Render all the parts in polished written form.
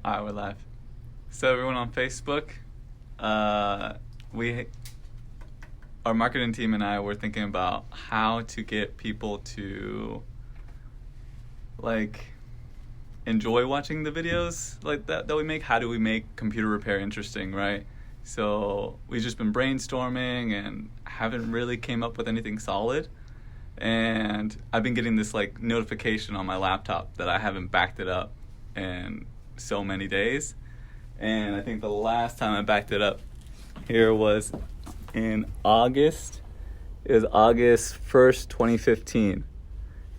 Alright, we're live. So everyone on Facebook, our marketing team and I were thinking about how to get people to enjoy watching the videos like that we make. How do we make computer repair interesting, right? So we've just been brainstorming and haven't really came up with anything solid. And I've been getting this notification on my laptop that I haven't backed it up in so many days. And I think the last time I backed it up here was in August. It was August 1st, 2015.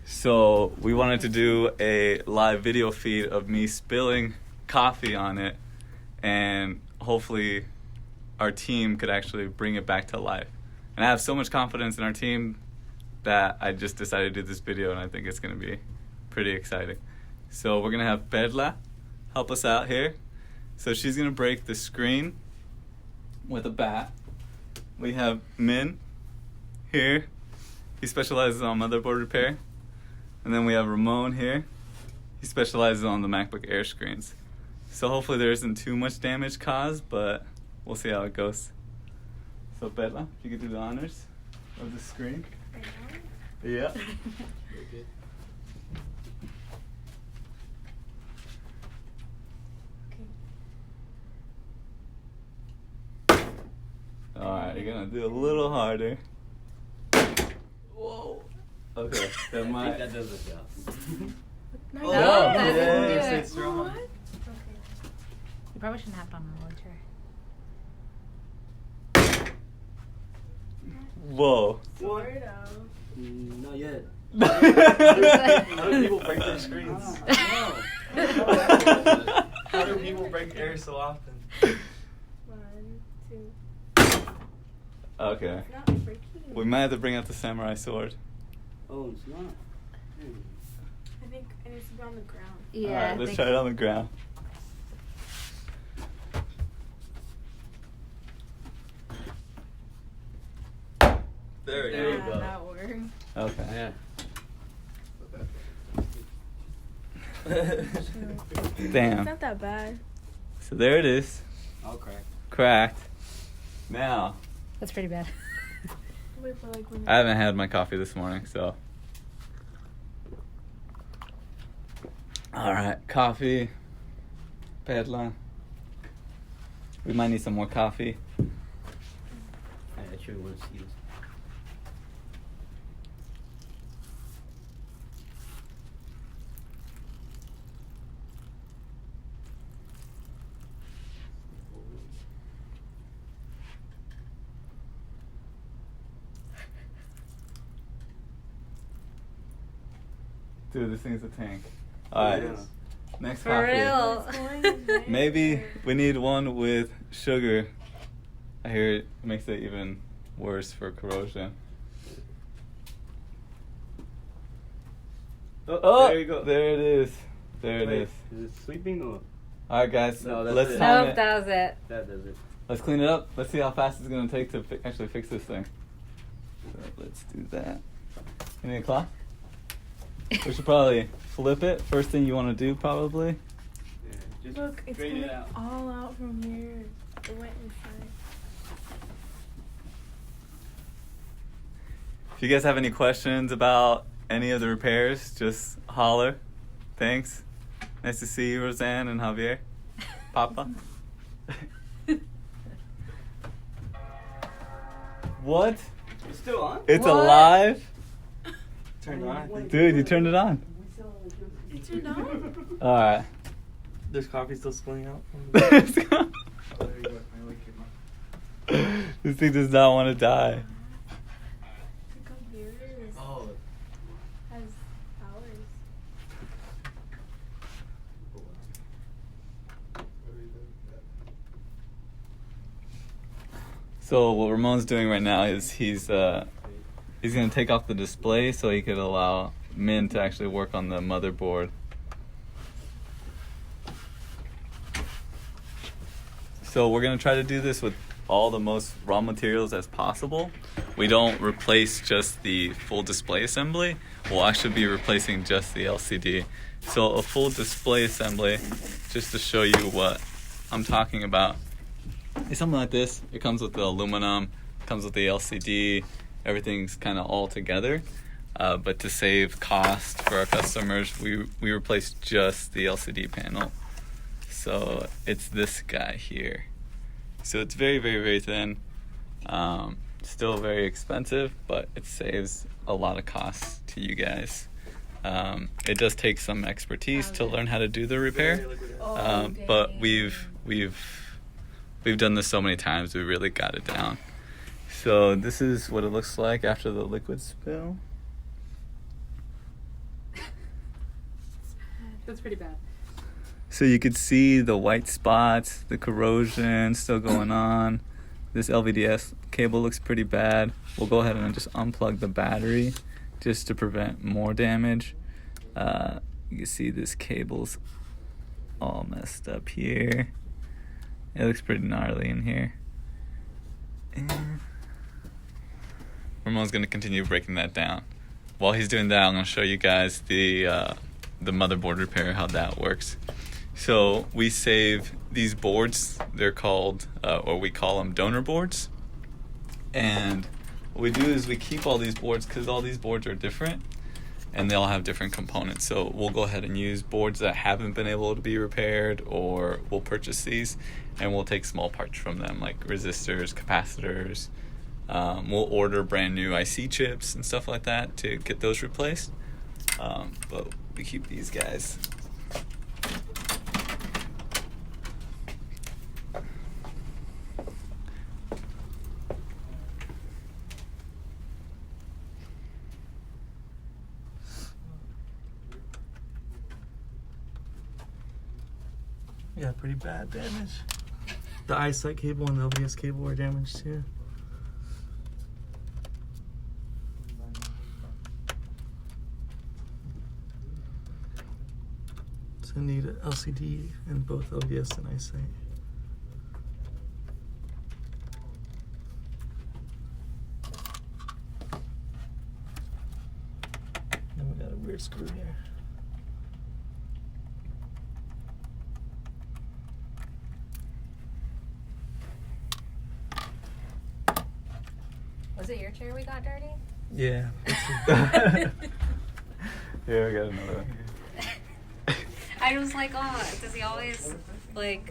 So we wanted to do a live video feed of me spilling coffee on it, and hopefully our team could actually bring it back to life. And I have so much confidence in our team that I just decided to do this video, and I think it's going to be pretty exciting. So we're going to have Perla help us out here. So she's going to break the screen with a bat. We have Min here. He specializes on motherboard repair. And then we have Ramon here. He specializes on the Macbook Air screens. So hopefully there isn't too much damage caused, but we'll see how it goes. So Perla, if you could do the honors of the screen. Yeah. Alright, you're gonna do a little harder. Whoa. Okay, that might. I think that does the job. No, yeah, it's strong. What? Okay. You probably shouldn't have it on a roller chair. Whoa. Sort of. Not yet. How do people break their screens? How do people break air so often? 1, 2. Okay. It's not breaking. We might have to bring out the samurai sword. Oh, it's not. I think it needs to be on the ground. Yeah. Alright, let's try it on the ground. There There you you go. go. That worked. Okay. Yeah. It's Damn. not that bad. So there it is. All cracked. Cracked. Now, That's pretty bad. Wait for when I haven't had my coffee this morning, so. Alright, coffee. Perla. We might need some more coffee. I actually want to see this. Dude, this thing's a tank. Alright, Yeah. next For coffee. real. Maybe we need one with sugar. I hear it makes it even worse for corrosion. Oh, there you go. There it is. There it Wait, is. Is it sleeping or? Alright, guys, No, that's let's it. time Nope, it. that was it. That does it. Let's clean it up. Let's see how fast it's going to take to actually fix this thing. So let's do that. You need a cloth? We should probably flip it. First thing you want to do, probably. Yeah, just Look, it's straighten coming it out. all out from here. It went inside. If you guys have any questions about any of the repairs, just holler. Thanks. Nice to see you, Roseanne and Javier. Papa. What? It's still on? It's What? alive? Turned on. Dude, you turned it on. It's turned on? Alright. There's coffee still spilling out. This There you go. Finally came up. thing does not want to die. The computer Oh. has powers. So what Ramon's doing right now is he's gonna take off the display so he could allow Min to actually work on the motherboard. So we're gonna try to do this with all the most raw materials as possible. We don't replace just the full display assembly. We'll actually be replacing just the LCD. So a full display assembly just to show you what I'm talking about. It's something like this. It comes with the aluminum, comes with the LCD, everything's kind of all together. But to save cost for our customers, we replaced just the LCD panel. So it's this guy here. So it's very, very, very thin. Still very expensive, but it saves a lot of costs to you guys. It does take some expertise to learn how to do the repair, but we've done this so many times, we really got it down. So this is what it looks like after the liquid spill. That's pretty bad. So you could see the white spots, the corrosion still going on. This LVDS cable looks pretty bad. We'll go ahead and just unplug the battery just to prevent more damage. You can see this cable's all messed up here. It looks pretty gnarly in here. And Ramon's gonna continue breaking that down. While he's doing that, I'm gonna show you guys the motherboard repair, how that works. So we save these boards. They're called, or we call them donor boards. And what we do is we keep all these boards because all these boards are different and they all have different components. So we'll go ahead and use boards that haven't been able to be repaired, or we'll purchase these and we'll take small parts from them like resistors, capacitors. We'll order brand new IC chips and stuff like that to get those replaced. But we keep these guys. Yeah, pretty bad damage. The eyesight cable and the LVS cable were damaged too. So I need an LCD in both LVS and eyesight. Then we got a weird screw here. Was it your chair we got dirty? Yeah. Yeah, we got another one. I was like, oh, does he always like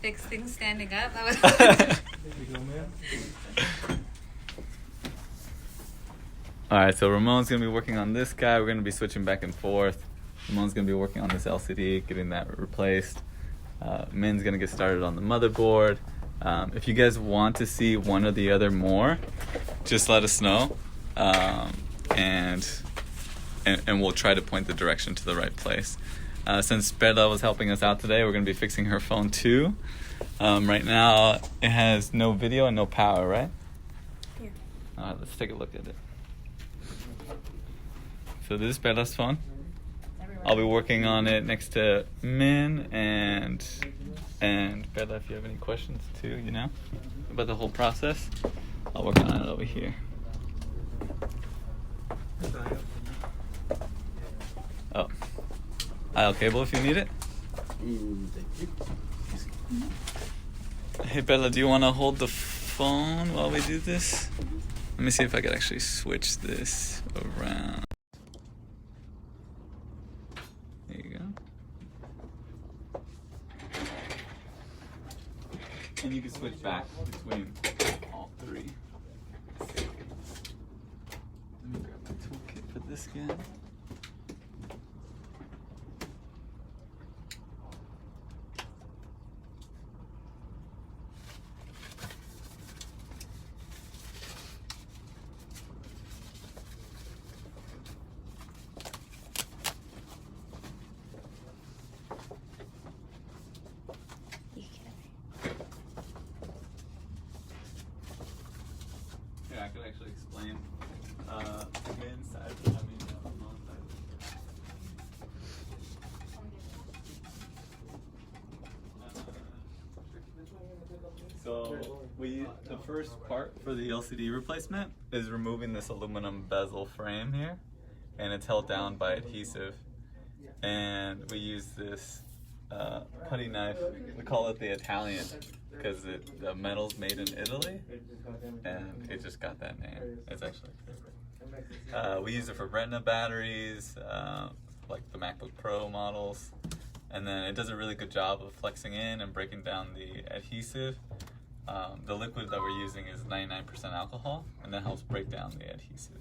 fix things standing up? I was Alright, so Ramon's going to be working on this guy. We're going to be switching back and forth. Ramon's going to be working on this LCD, getting that replaced. Min's going to get started on the motherboard. If you guys want to see one or the other more, just let us know. And we'll try to point the direction to the right place. Since Bella was helping us out today, we're going to be fixing her phone too. Right now, it has no video and no power, right? Yeah. Alright, let's take a look at it. So this is Bella's phone. I'll be working on it next to Min and Bella, if you have any questions too, you know, about the whole process, I'll work on it over here. Oh, aisle cable if you need it. Hey Bella, do you want to hold the phone while we do this? Let me see if I can actually switch this around. There you go. And you can switch back between all three. Let me grab my toolkit for this guy. I could actually explain Min's side, Mom's side. So the first part for the LCD replacement is removing this aluminum bezel frame here, and it's held down by adhesive. And we use this putty knife. We call it the Italian because the metal's made in Italy, and it just got that name. It's actually we use it for retina batteries, like the MacBook Pro models, and then it does a really good job of flexing in and breaking down the adhesive. The liquid that we're using is 99% alcohol, and that helps break down the adhesive.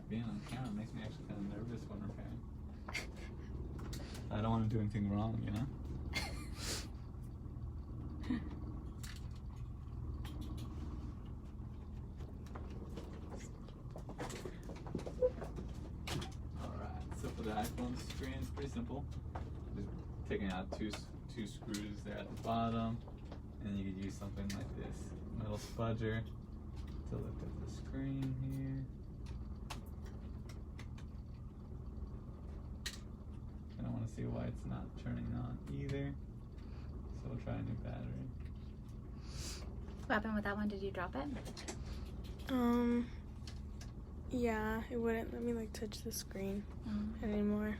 Being on camera makes me actually kind of nervous when repairing. I don't want to do anything wrong, you know? Alright, so for the iPhone screen, it's pretty simple. Just taking out two screws there at the bottom, and you could use something like this metal spudger to lift up the screen here. I don't want to see why it's not turning on either, so we'll try a new battery. What happened with that one? Did you drop it? Yeah, it wouldn't let me like touch the screen anymore.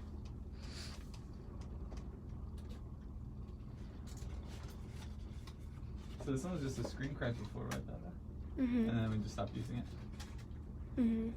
So this one was just a screen crack before, right, Dada? Mhm. And then we just stopped using it. Mhm.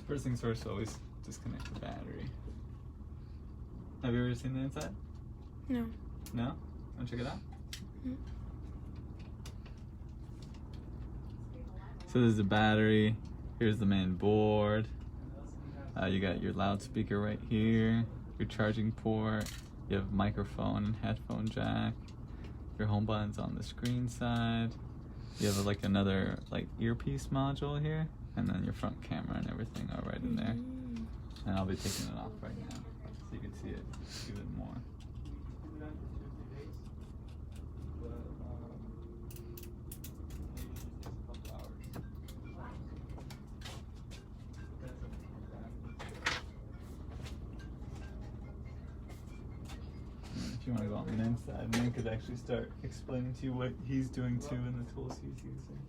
First things first, always disconnect the battery. Have you ever seen the inside? No. No? Want to check it out? Mhm. So there's the battery. Here's the main board. You got your loudspeaker right here. Your charging port. You have microphone and headphone jack. Your home button's on the screen side. You have like another like earpiece module here, and then your front camera and everything are right in there. And I'll be taking it off right now so you can see it even more. If you want to go on the inside, Nick could actually start explaining to you what he's doing too and the tools he's using.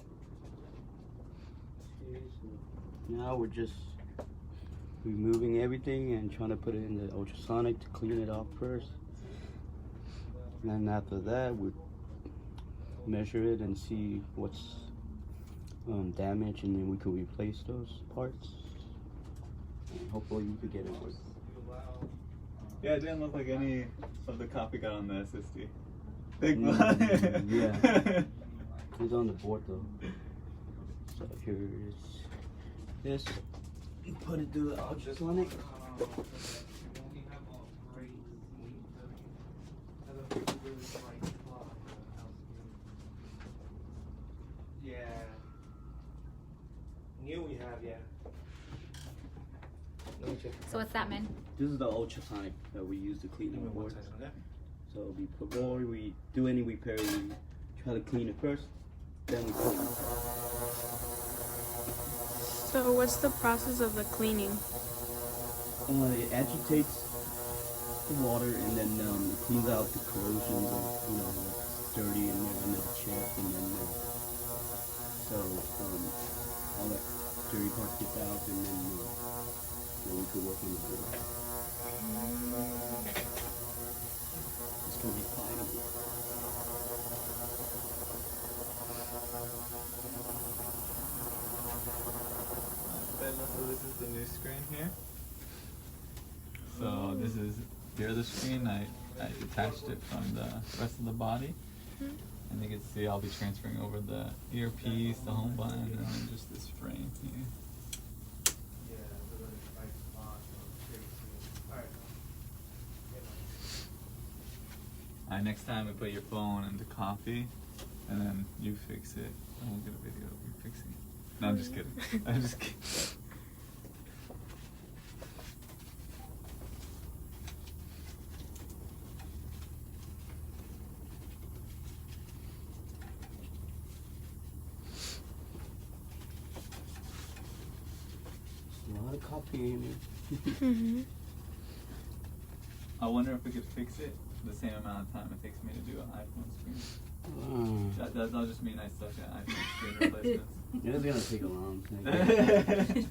Now we're just removing everything and trying to put it in the ultrasonic to clean it off first. And then after that, we measure it and see what's damaged, and then we can replace those parts. And hopefully we can get it working. Yeah, it didn't look like any of the copy got on the SSD. Big yeah. It's on the board though. So here is this. Put it through the ultrasonic. Yeah. New we have, yeah. Let me check. So what's that, man? This is the ultrasonic that we use to clean the board. So before we do any repair, we try to clean it first, then we clean it. So what's the process of the cleaning? It agitates the water, and then it cleans out the corrosion, what's dirty in there under the chip, and then all that dirty part gets out, and then we could work on the board. It's gonna be pliable. So this is the new screen here. So this is the other screen. I I detached it from the rest of the body. And you can see I'll be transferring over the earpiece, the home button, and then just this frame here. Alright, next time we put your phone into coffee, and then you fix it, and we'll get a video of you fixing it. No, I'm just kidding. I'm just kidding. A lot of coffee in it. Mm-hmm. I wonder if we could fix it the same amount of time it takes me to do an iPhone screen. That'll just mean I suck at iPhone screen replacements. It's gonna take a long time.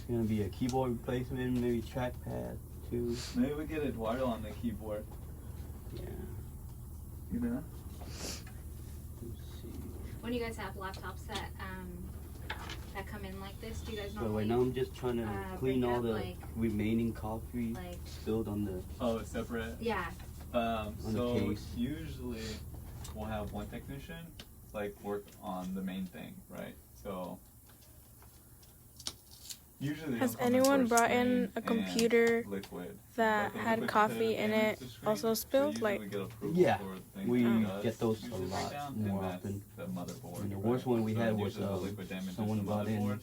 It's gonna be a keyboard replacement, maybe trackpad too. Maybe we get Eduardo on the keyboard. Yeah. You know? Let's see. When you guys have laptops that come in like this, do you guys So normally right now I'm just trying to clean break all up, the like- remaining coffee like- spilled on the. Oh, it's separate? Yeah. the So case. usually we'll have one technician like work on the main thing, right? So usually they Has don't come anyone for brought in screen a and computer liquid. that Like the had liquid coffee to in damage it the screen, also so spilled? usually Like, we get approval Yeah, for things we that does get those a usually break lot down, more and that's often. the motherboard, And the right? worst one we So had was usually the liquid damage someone is the brought in motherboard.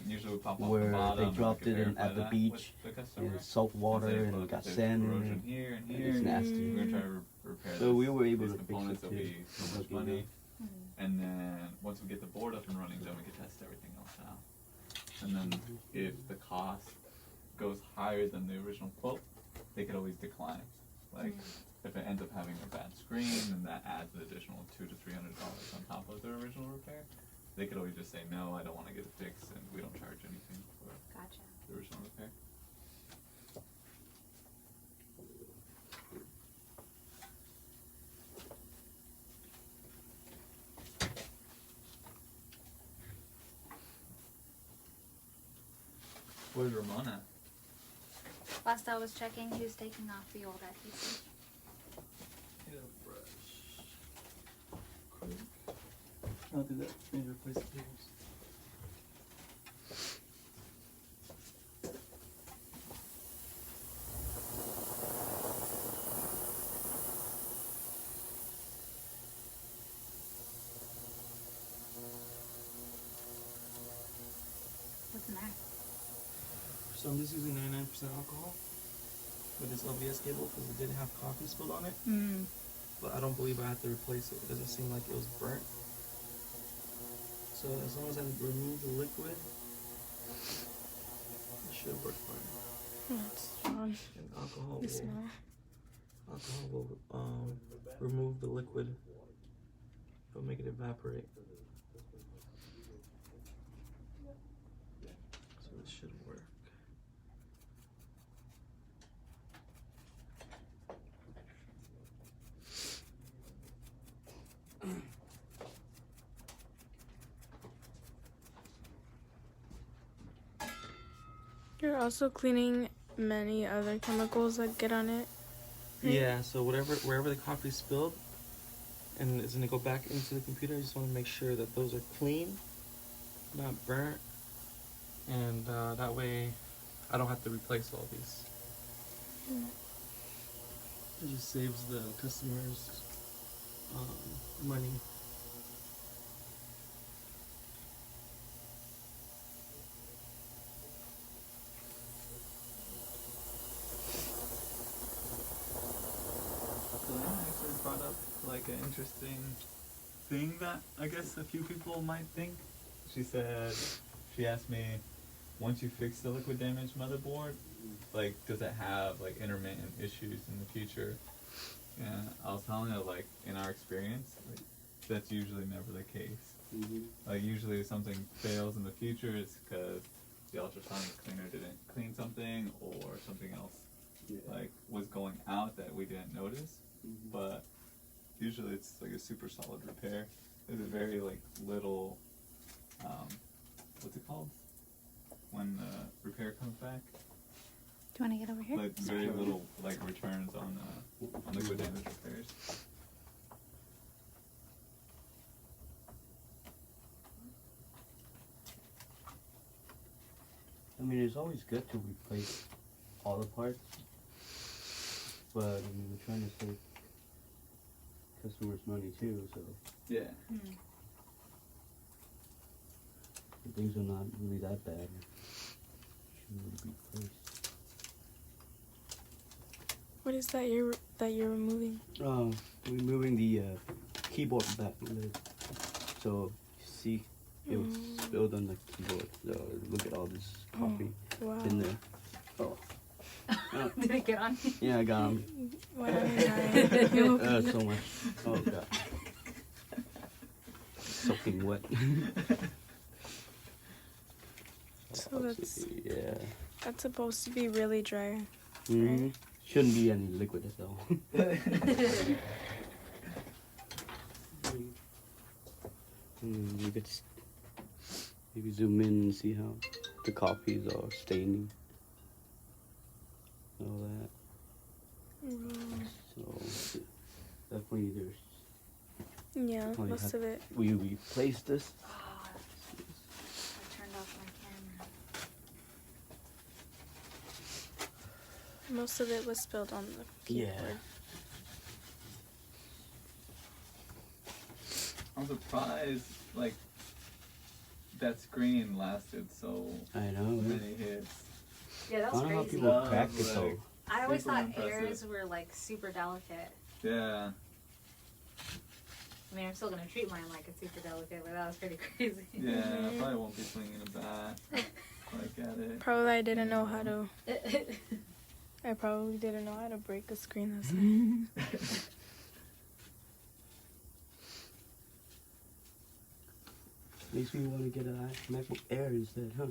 Usually we pop off where the bottom, they and we dropped can it in verify at the that beach with the customer. in salt water Say, and look, it got there's sand in corrosion it. here and and here. it's nasty. We're gonna try to repair So we this- were able these to fix components. it Will be too. so much Lucky money. enough. And then once we get the board up and running, then we can test everything else out. And then if the cost goes higher than the original quote, they could always decline. Like if it ends up having a bad screen, then that adds an additional $200 to $300 on top of their original repair. They could always just say no, I don't want to get it fixed, and we don't charge anything for Gotcha. the original repair. Where's Ramon at? Last I was checking, he was taking off the old adhesive. Get a brush. Quick. I'll do that. Maybe replace the cables. What's the matter? So I'm just using 99% alcohol with this LVS cable because it didn't have coffee spilled on it. But I don't believe I have to replace it. It doesn't seem like it was burnt. So as long as I remove the liquid, it should work fine. that's strong. And alcohol The smell. will remove the liquid. It'll make it evaporate. So this should work. You're also cleaning many other chemicals that get on it. Right. Yeah, so wherever the coffee spilled and it's gonna go back into the computer, I just want to make sure that those are clean, not burnt, and that way I don't have to replace all these. It just saves the customers money. Selena actually brought up like an interesting thing that I guess a few people might think. She said, she asked me, once you fix the liquid damaged motherboard, like does it have like intermittent issues in the future? And I was telling her like in our experience, like, that's usually never the case. Like usually if something fails in the future, it's because the ultrasonic cleaner didn't clean something or something else like was going out that we didn't notice. But usually it's like a super solid repair. There's a very like little, what's it called? When the repair comes back? you want to get over here? Like very little like returns on liquid damage repairs. I mean, it's always good to replace all the parts, but I mean, we're trying to save customers money too, so Yeah. things are not really that bad. Shouldn't really be replaced. What is that you're removing? Removing the keyboard back lid. So you see, it was spilled on the keyboard. So look at all this coffee Wow. in there. Oh. Did it get on? Yeah, I got him. Why don't you try? So much. Oh god. Soaking wet. So Yeah. that's supposed to be really dry. Mm-hmm. Shouldn't be any liquid though. You could maybe zoom in and see how the coffees are staining. All that. So definitely there's. Yeah, Oh, you most have- of it. We replaced this. I turned off my camera. Most of it was spilled on the Yeah. keyboard. I'm surprised like that screen lasted so I know. many hits. Yeah, that I was don't know how crazy. people That crack was it though. like- I always super thought impressive. airs were like super delicate. Yeah. I mean, I'm still gonna treat mine like it's super delicate, but that was pretty crazy. Yeah, I probably won't be swinging a bat like at it. Probably I didn't know how to. I probably didn't know how to break a screen this time. Makes me want to get a MacBook Air instead, huh?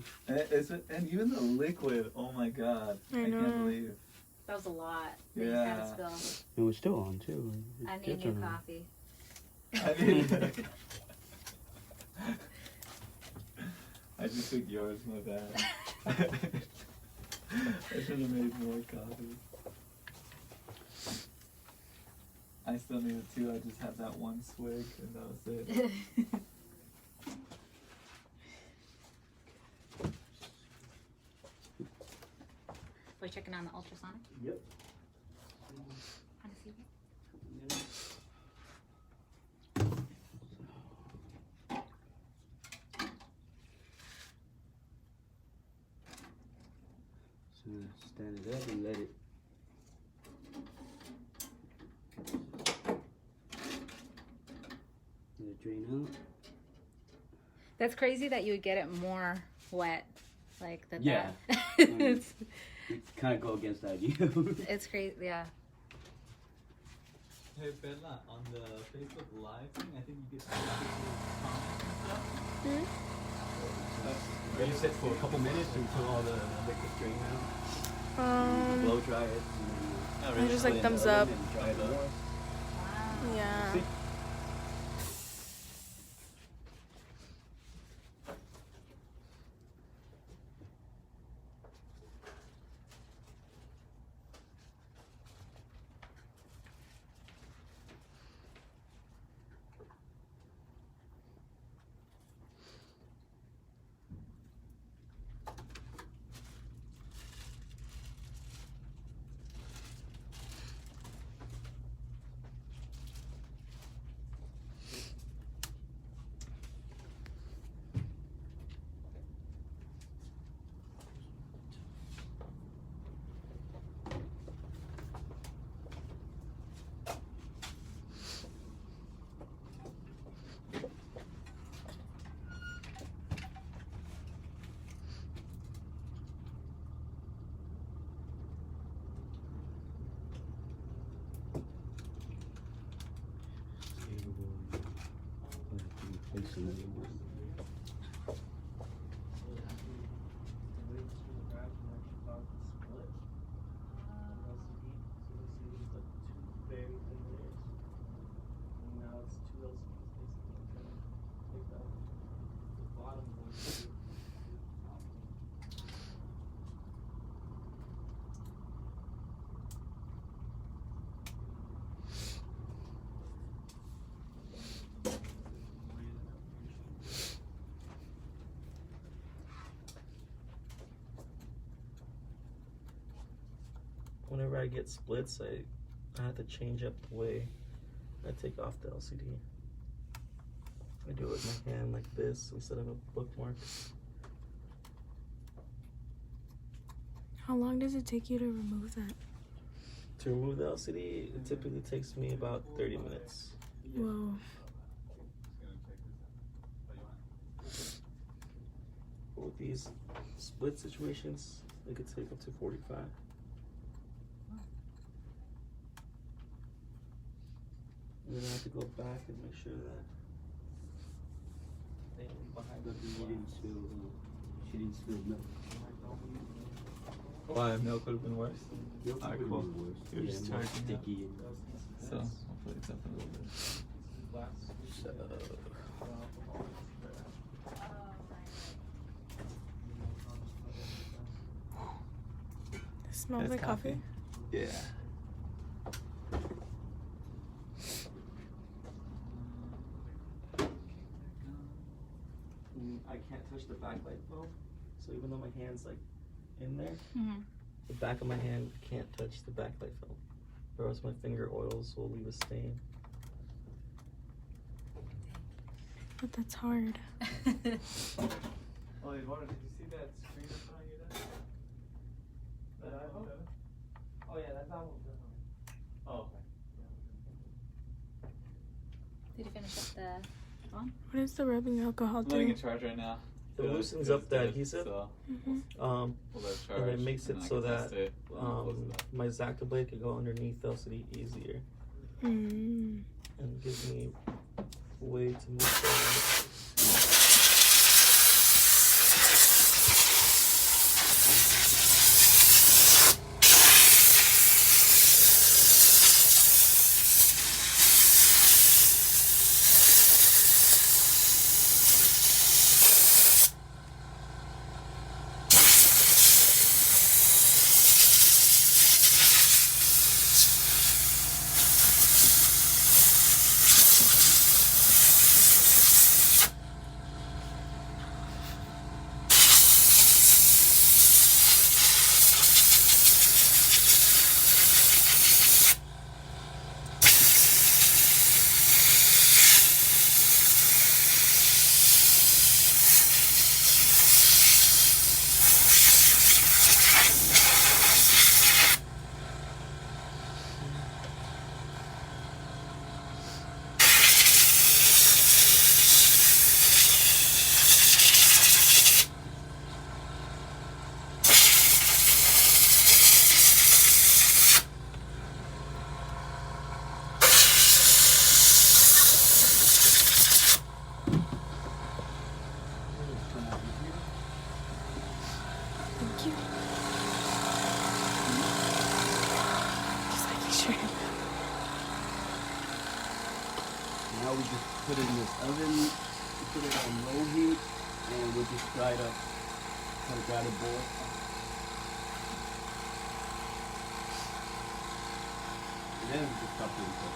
And even the liquid, oh my god. I I know. can't believe. That was a lot. That you had Yeah. to spill. It was still on too. It I did need new turn on. coffee. I mean, I just took yours, my bad. I should have made more coffee. I still need it too, I just had that one swig and that was it. We're checking on the ultrasonic. Yep. Want to see it? So stand it up and let it. Let it drain out. That's crazy that you would get it more wet, like that. Yeah. It's, It kind of go against the idea. it's crazy. Yeah. Hey Bella, on the Facebook Live thing, I think you get comments and stuff. Let it sit for a couple minutes until all the liquid drain out. Blow dry it. And I just like put it in thumbs the oven up. and dry it more. Wow. Yeah. See? I get splits, I have to change up the way I take off the LCD. I do it with my hand like this instead of a bookmark. How long does it take you to remove that? To remove the LCD, it typically takes me about 30 minutes. Whoa. With these split situations, it could take up to 45. And then I have to go back and make sure that they leave behind But the she didn't spill, she didn't spill milk. Why milk would have been worse? Milk Alright, would've cool. been worse. You're Yeah, just more charging up. sticky. So hopefully it's up a little bit. So, It smells That's like coffee. Yeah. I can't touch the backlight bulb, so even though my hand's like in there, Mm-hmm. the back of my hand can't touch the backlight film, or else my finger oils will leave a stain. But that's hard. Oh, Eduardo, did you see that screen in front of your desk? That iPhone? Oh yeah, that's all. Oh, okay. Did you finish up the one? What does the rubbing alcohol I'm letting do? it charge right now. It loosens feels up the good, adhesive. So Mm-hmm. we'll let it charge. And it makes it and I so can test that it when I close it up. my Zacta blade could go underneath the LCD easier, Mm. and gives me a way to move forward. Thank you. Just making sure. Now we just put it in this oven, we put it on low heat, and we'll just fry it up. Kind of dry the board. And then we just stop doing cook.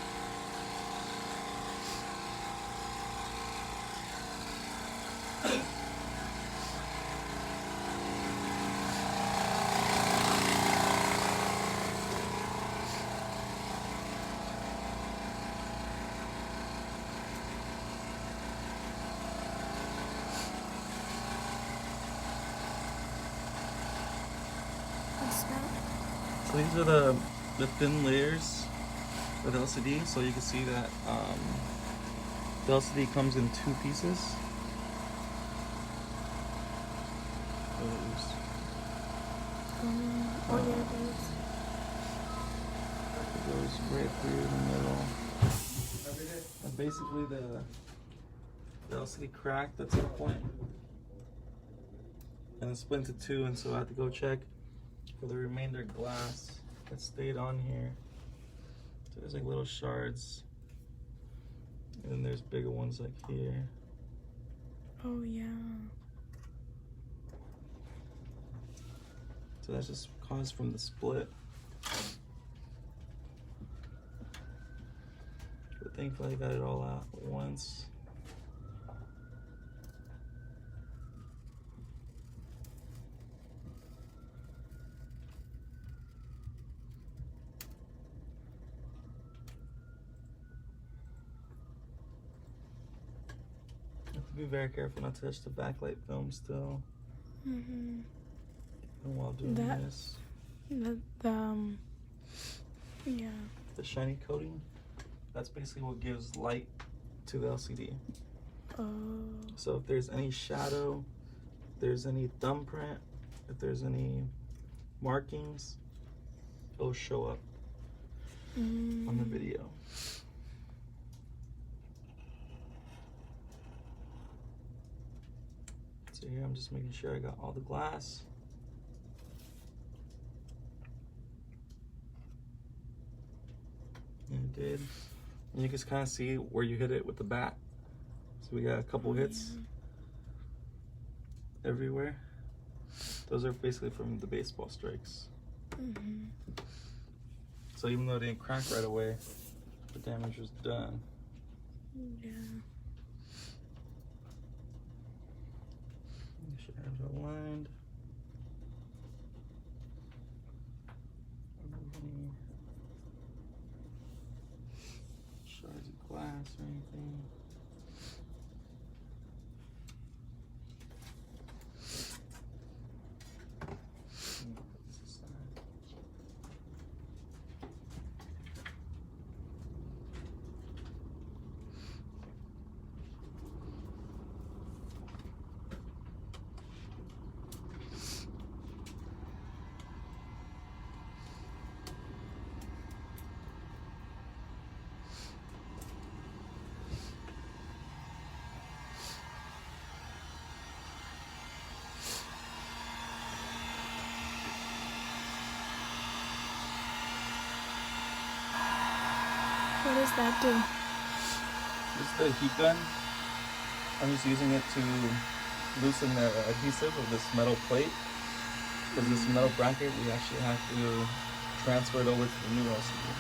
What's that? So these are the thin layers of the LCD. So you can see that the LCD comes in two pieces. Oops. Oh yeah, it is. It goes right through the middle. And basically the LCD cracked at some point. And it's split into two, and so I had to go check for the remainder glass that stayed on here. So there's like little shards. And then there's bigger ones like here. Oh yeah. So that's just caused from the split. But thankfully I got it all out at once. Be very careful not to touch the backlight film still. Mm-hmm. And while doing this, yeah. the shiny coating, that's basically what gives light to the LCD. Oh. So if there's any shadow, if there's any thumbprint, if there's any markings, it'll show up on the video. So here I'm just making sure I got all the glass. And I did. And you can kind of see where you hit it with the bat. So we got a couple hits everywhere. Those are basically from the baseball strikes. Mm-hmm. So even though it didn't crack right away, the damage was done. Yeah. You should have it aligned. Any shards of glass or anything. What does that do? This is the heat gun. I'm just using it to loosen the adhesive of this metal plate. Because this metal bracket, we actually have to transfer it over to the new LCD.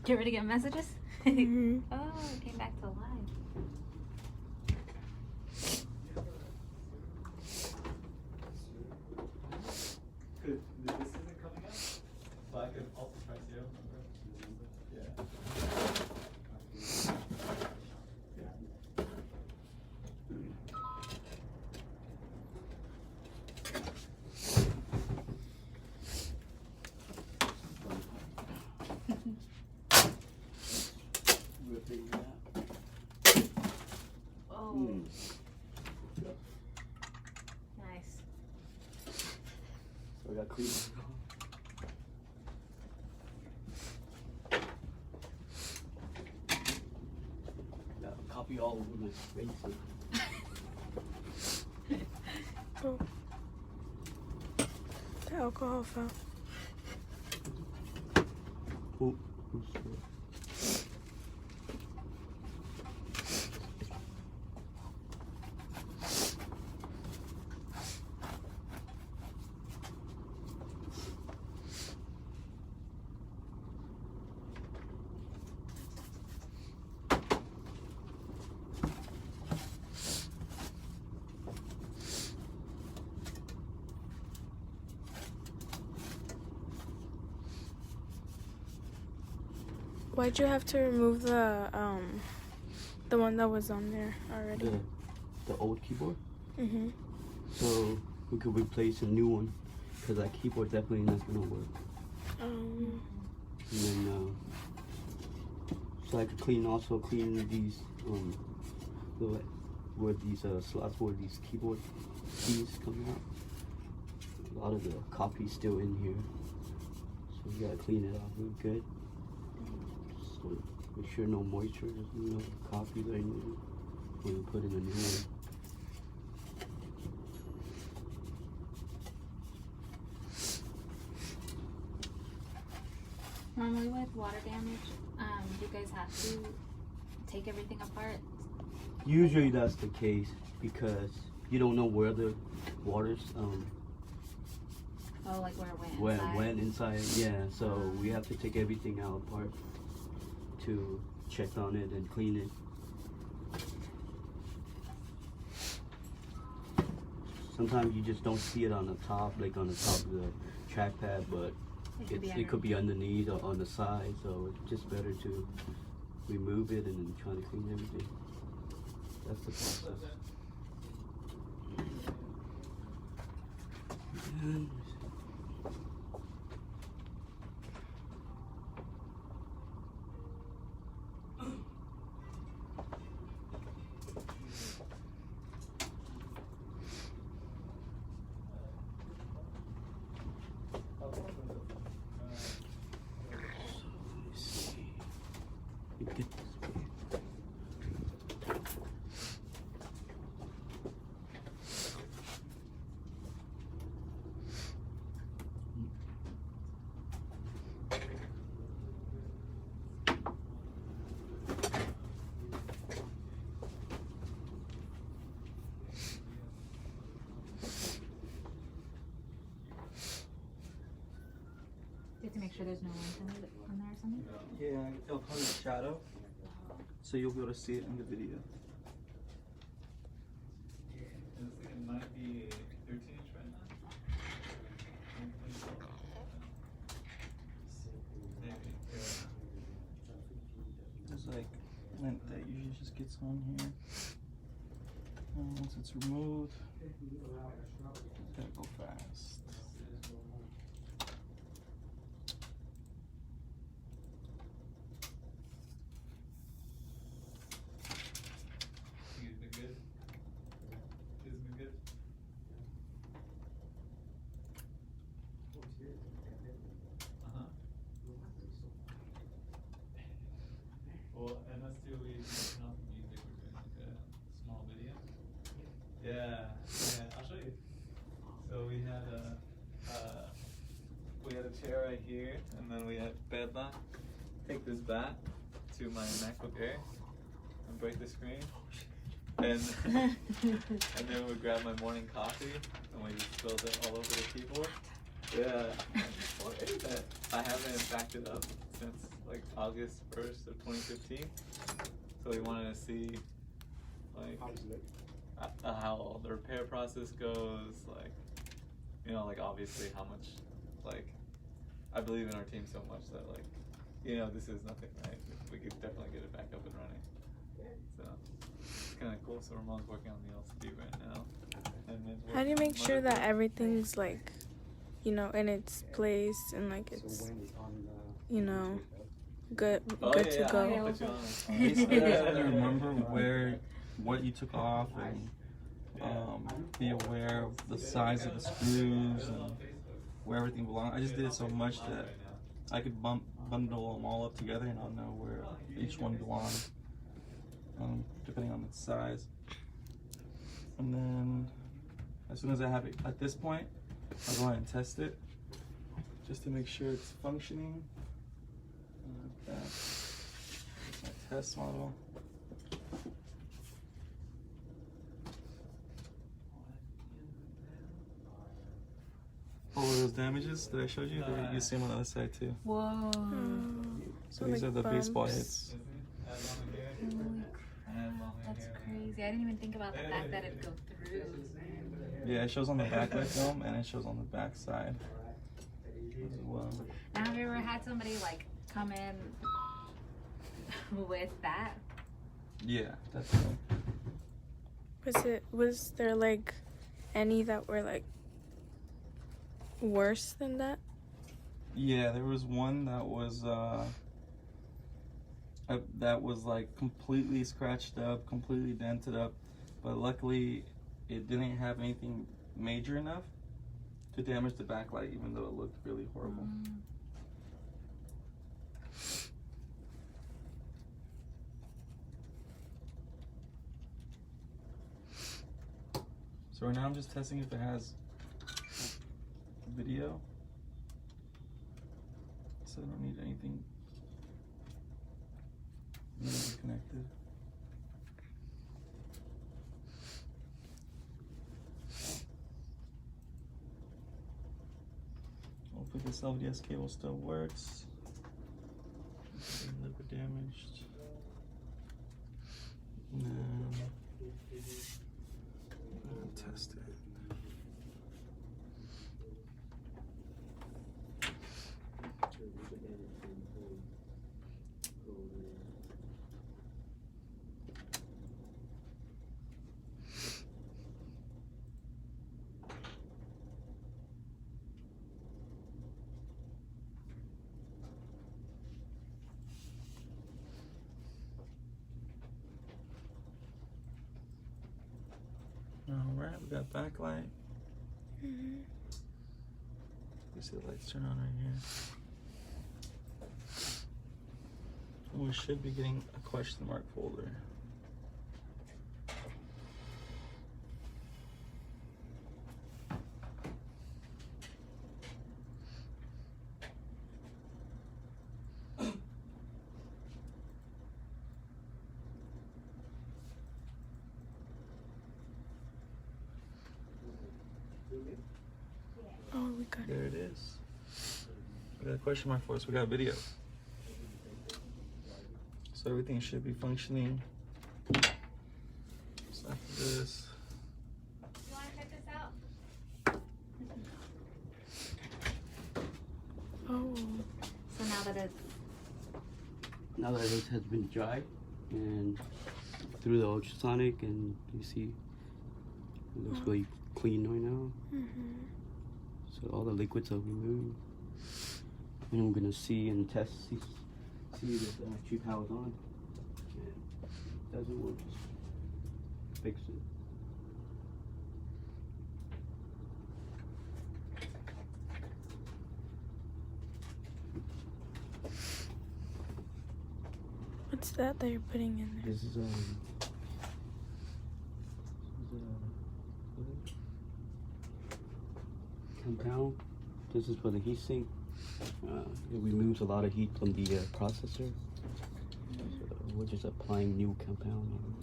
Get ready to get messages? Mm-hmm. Oh, it came back to life. Good. This isn't coming up, so I could also try zero. Yeah. Oh. Nice. So I got clean. Got a copy all over my face. Oh. The alcohol fell. Oh. Why'd you have to remove the one that was on there already? The old keyboard. Mm-hmm. So we could replace a new one, because that keyboard definitely not gonna work. And then so I could clean these where these slots where these keyboard keys come out. A lot of the copy's still in here, so you gotta clean it off real good. So make sure no moisture, just copy there when you put in a new one. Normally with water damage, you guys have to take everything apart. Usually that's the case because you don't know where the water's Oh, like where it went inside. Yeah, so we have to take everything out apart to check on it and clean it. Sometimes you just don't see it on the top, like on the top of the trackpad, but it could be underneath or on the side, so it's just better to remove it and then try to clean everything. That's the process. And You have to make sure there's no lint on there or something. Yeah, it'll probably shadow, so you'll be able to see it in the video. It might be 13-inch right now. There's like lint that usually just gets on here. And once it's removed, it's gonna go fast. Well, and us too, we turn off the music, we're doing like a small video. Yeah, I'll show you. So we had a chair right here, and then we had bed lamp. Take this back to my MacBook Air and break the screen. And and then we grab my morning coffee and we just spilled it all over the keyboard. Yeah. What is that? I haven't backed it up since like August 1st of 2015. So we wanted to see like how the repair process goes, like, you know, like obviously how much, like, I believe in our team so much that, like, you know, this is nothing, right? We could definitely get it back up and running. So it's kind of cool. So Ramon's working on the LCD right now. And then How do you make sure that everything's like, you know, in its place and like it's, you know, good to go? Basically, you have to remember what you took off and be aware of the size of the screws and where everything belongs. I just did it so much that I could bundle them all up together and I'll know where each one belongs, depending on its size. And then as soon as I have it at this point, I'll go ahead and test it just to make sure it's functioning. That's my test model. All of those damages that I showed you, you see them on the other side too. Whoa. So these are the baseball hits. That's crazy. I didn't even think about the fact that it'd go through. Yeah, it shows on the backlit film and it shows on the back side as well. Now, have you ever had somebody like come in with that? Yeah, definitely. Was there like any that were like worse than that? Yeah, there was one that was that was like completely scratched up, completely dented up, but luckily it didn't have anything major enough to damage the backlight, even though it looked really horrible. So right now I'm just testing if it has video. So I don't need anything connected. Hopefully this LVDS cable still works. Liquid damaged. And then test it. Alright, we got backlight. You see the lights turn on right here. And we should be getting a question mark folder. Oh, we got it. There it is. We got a question mark for us. We got video. So everything should be functioning. So after this. You want to check this out? Oh. So now that it has been dried and through the ultrasonic, and you see it looks really clean right now. So all the liquids are removed, and we're gonna see and test, see if it actually powers on. And if it doesn't work, just fix it. What's that you're putting in there? This is compound. This is for the heat sink. It removes a lot of heat from the processor. So we're just applying new compound.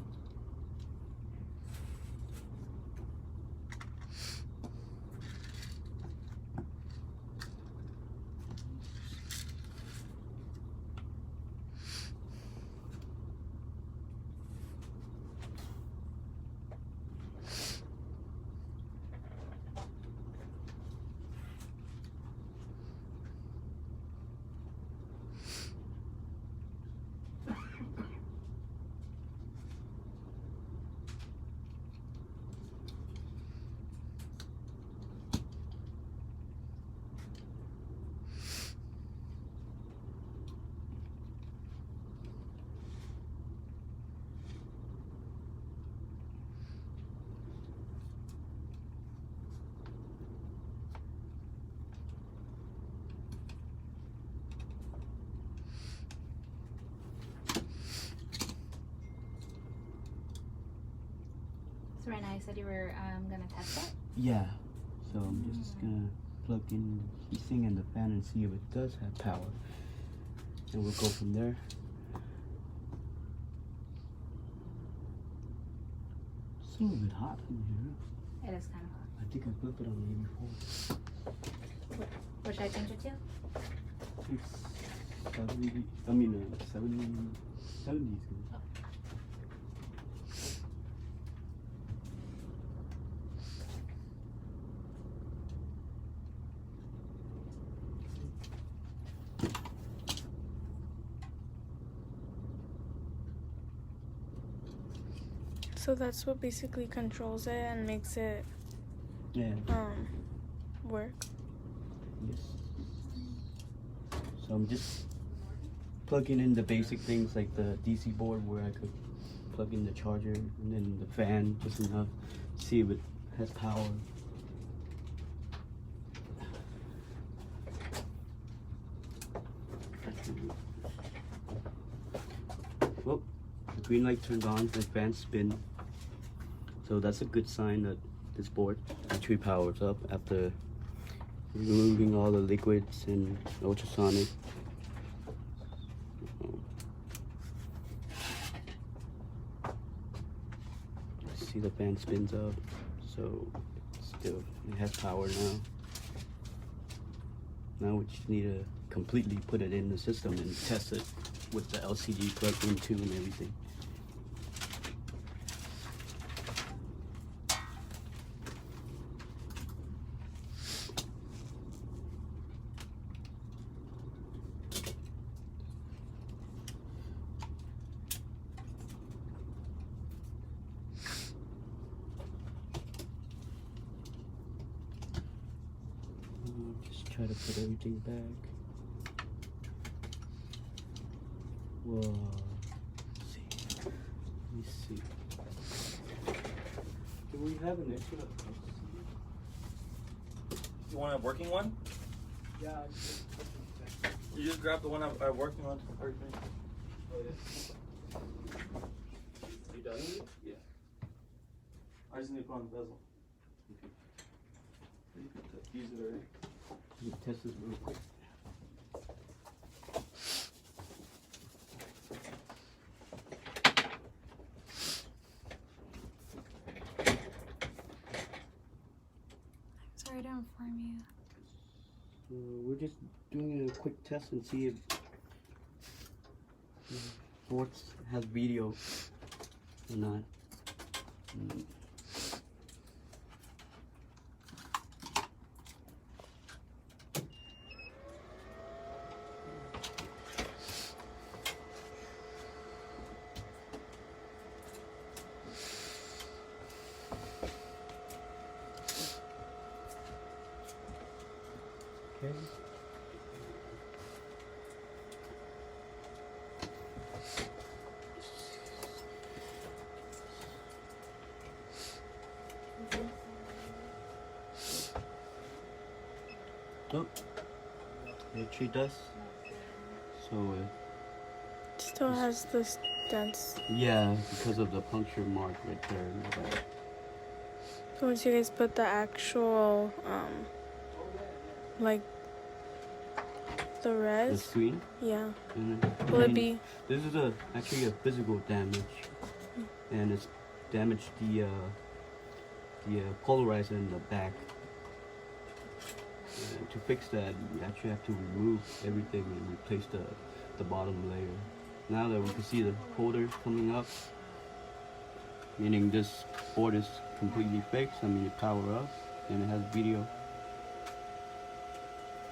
So right now you said you were gonna test it? Yeah. So I'm just gonna plug in the heatsink and the fan and see if it does have power. And we'll go from there. It's a little bit hot in here. It is kind of hot. I think I flipped it on 84. What should I change it to? It's 70, 70 is good. So that's what basically controls it and makes it work. Yes. So I'm just plugging in the basic things like the DC board where I could plug in the charger and then the fan just enough. See if it has power. Well, the green light turned on, the fan spin. So that's a good sign that this board actually powers up after removing all the liquids and ultrasonic. See the fan spins up, so still it has power now. Now we just need to completely put it in the system and test it with the LCD plugged into and everything. Just try to put everything back. Whoa. Let's see. Let me see. Do we have an extra? You want a working one? Yeah. You just grab the one I'm working on. Oh, you done with it? Yeah. I just need to put on the bezel. Use it already. Let me test this real quick. Sorry to inform you. We're just doing a quick test and see if the board has video or not. Okay. Oh, it actually does. So, Still has this dents. yeah, because of the puncture mark right there. So once you guys put the actual, like, the The res, screen. yeah. And Will it be? This is actually a physical damage, and it's damaged the polarizer in the back. And to fix that, you actually have to remove everything and replace the bottom layer. Now that we can see the holders coming up, meaning this board is completely fixed. I mean, it power up and it has video.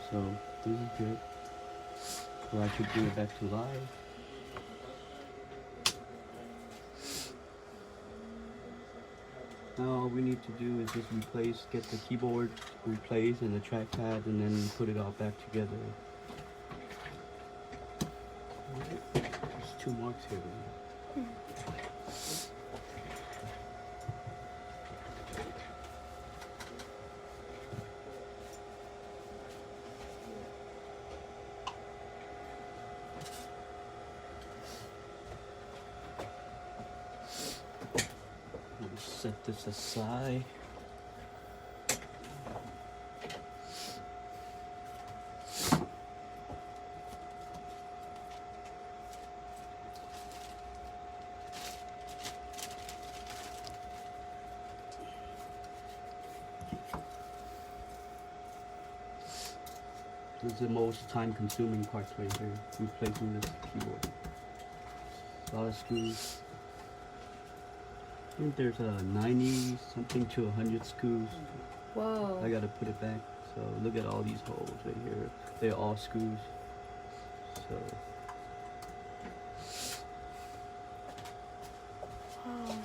So this is good. So I should bring it back to live. Now all we need to do is just get the keyboard replaced and the trackpad, and then put it all back together. There's 2 marks here. Set this aside. This is the most time-consuming part right here, replacing this keyboard. A lot of screws. I think there's 90 something to 100 screws. Whoa. I gotta put it back. So look at all these holes right here. They're all screws. So Wow.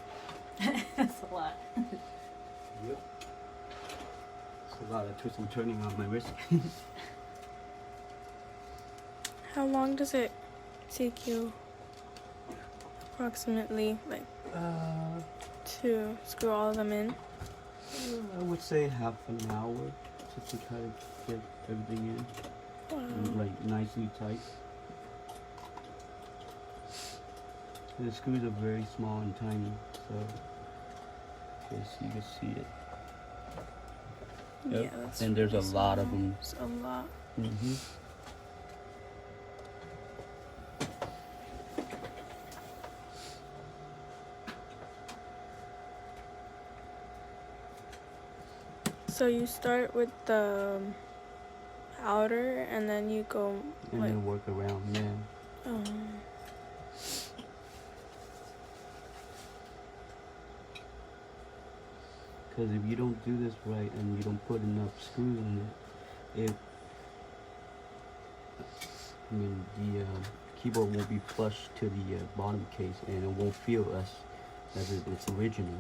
That's a lot. yep. It's a lot of twist and turning on my wrist. How long does it take you approximately like to screw all of them in? I would say half an hour just to try to get everything in. And, like nicely tight. The screws are very small and tiny, so you can see it. Yeah, that's And there's a really lot of small. them. It's a lot. Mm-hmm. So you start with the outer and then you go And like, then work around, yeah. Because if you don't do this right and you don't put enough screws in it, the keyboard won't be flush to the bottom case, and it won't feel as if it's original.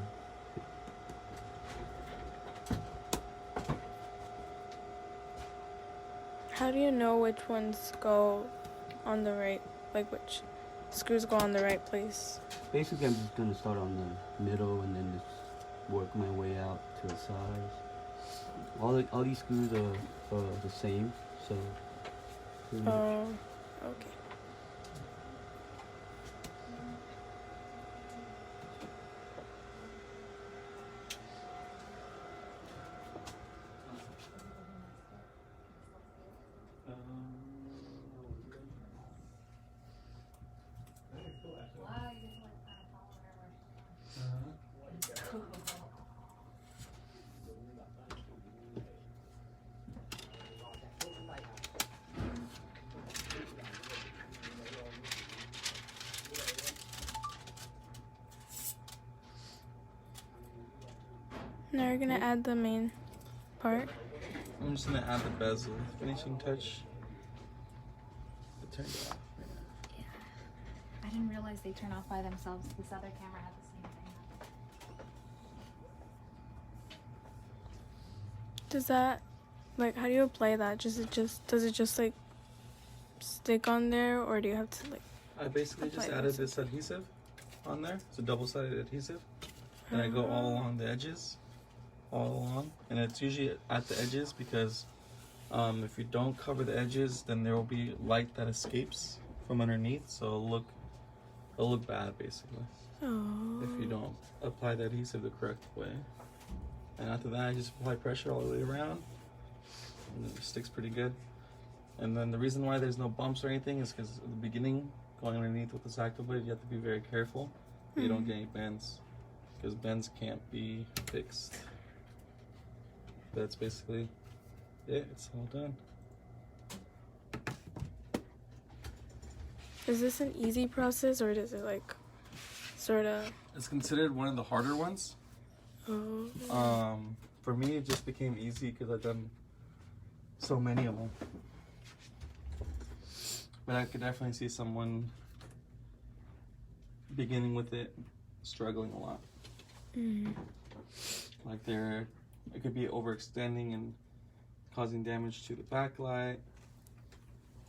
how do you know which ones go on the right, like which screws go on the right place? Basically, I'm just gonna start on the middle and then just work my way out to the sides. All these screws are the same, so. Oh, okay. Now you're gonna add the main part. I'm just gonna add the bezel finishing touch. It turned off. I didn't realize they turn off by themselves. This other camera had the same thing. Does that, like, how do you apply that? Does it just like stick on there, or do you have to like? I basically just added this adhesive on there. It's a double-sided adhesive. And I go all along the edges. All along. And it's usually at the edges because if you don't cover the edges, then there will be light that escapes from underneath. So it'll look bad basically. Oh. If you don't apply the adhesive the correct way. And after that, I just apply pressure all the way around. And it sticks pretty good. And then the reason why there's no bumps or anything is because at the beginning, going underneath with this Active blade, you have to be very careful. You don't get any bends. Because bends can't be fixed. That's basically it. It's all done. Is this an easy process, or does it like sort of? It's considered one of the harder ones. Oh. For me, it just became easy because I've done so many of them. But I could definitely see someone beginning with it struggling a lot. Like it could be overextending and causing damage to the backlight.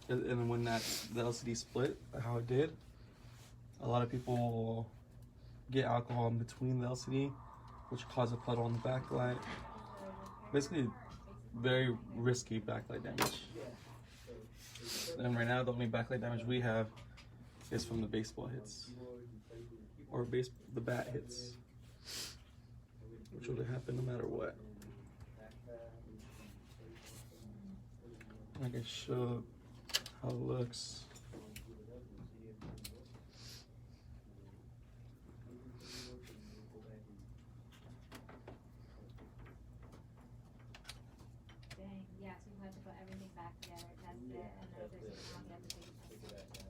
And when the LCD split, how it did, a lot of people will get alcohol in between the LCD, which causes a puddle on the backlight. Basically, very risky backlight damage. And right now, the only backlight damage we have is from the baseball hits, or the bat hits, which would happen no matter what. I can show how it looks. Dang, yeah, so you have to put everything back together, test it, and then there's now you have to take it to test it.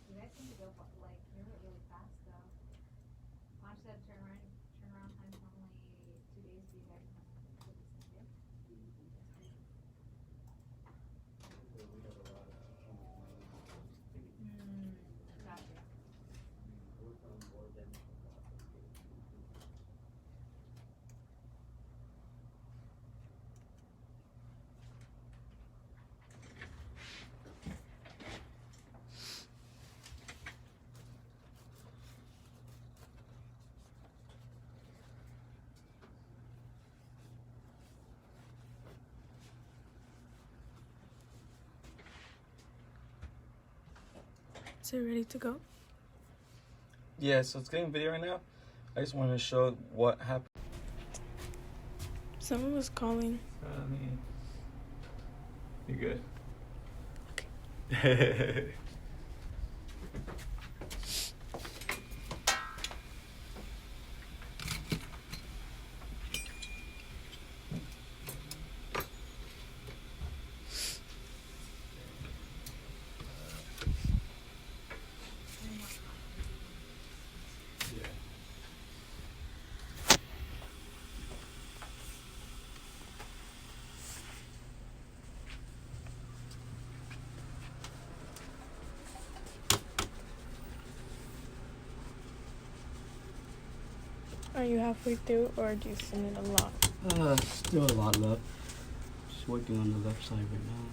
You guys seem to go like you're really fast though. Is it ready to go? Yeah, so it's getting video right now. I just wanted to show what happened. Someone was calling. You good? Okay. Are you halfway through, or do you still need a lot? Still a lot left. Just working on the left side right now.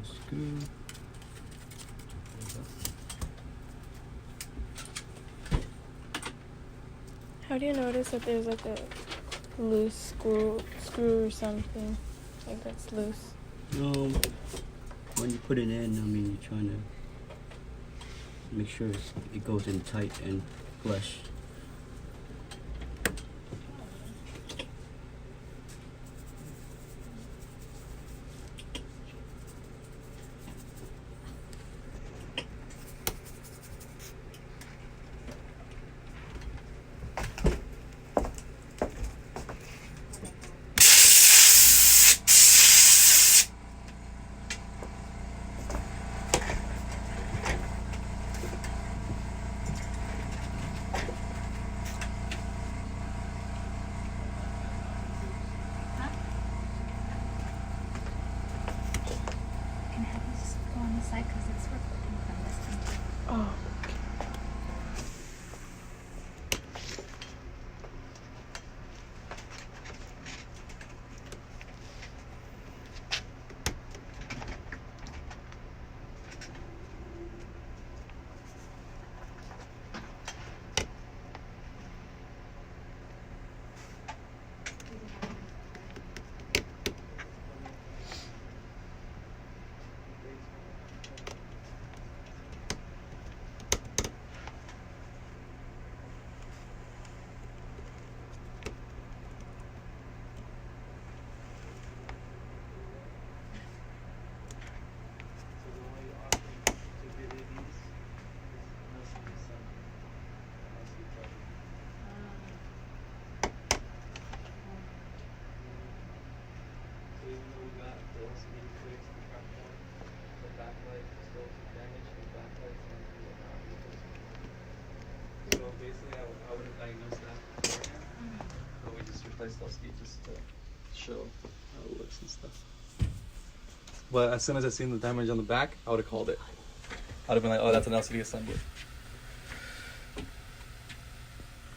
Screw. How do you notice that there's like a loose screw or something like that's loose? When you put it in, I mean, you're trying to make sure it goes in tight and flush. Can I have you just go on the side because it's recording from this thing. Oh. So basically, I would have diagnosed that beforehand, but we just replaced LCD just to show how it looks and stuff. But as soon as I seen the damage on the back, I would have called it. I'd have been like, oh, that's an LCD assembly.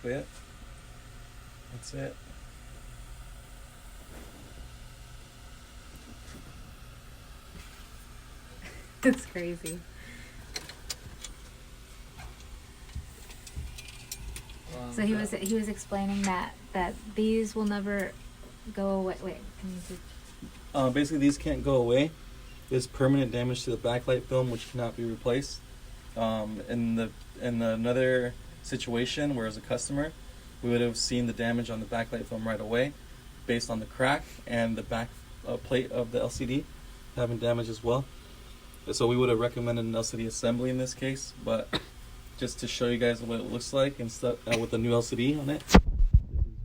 But yeah, that's it. That's crazy. So he was explaining that these will never go away. Wait, can you see? Basically, these can't go away. There's permanent damage to the backlight film, which cannot be replaced. In another situation, where as a customer, we would have seen the damage on the backlight film right away, based on the crack and the back plate of the LCD having damage as well. So we would have recommended an LCD assembly in this case, but just to show you guys what it looks like and stuff with the new LCD on it. This is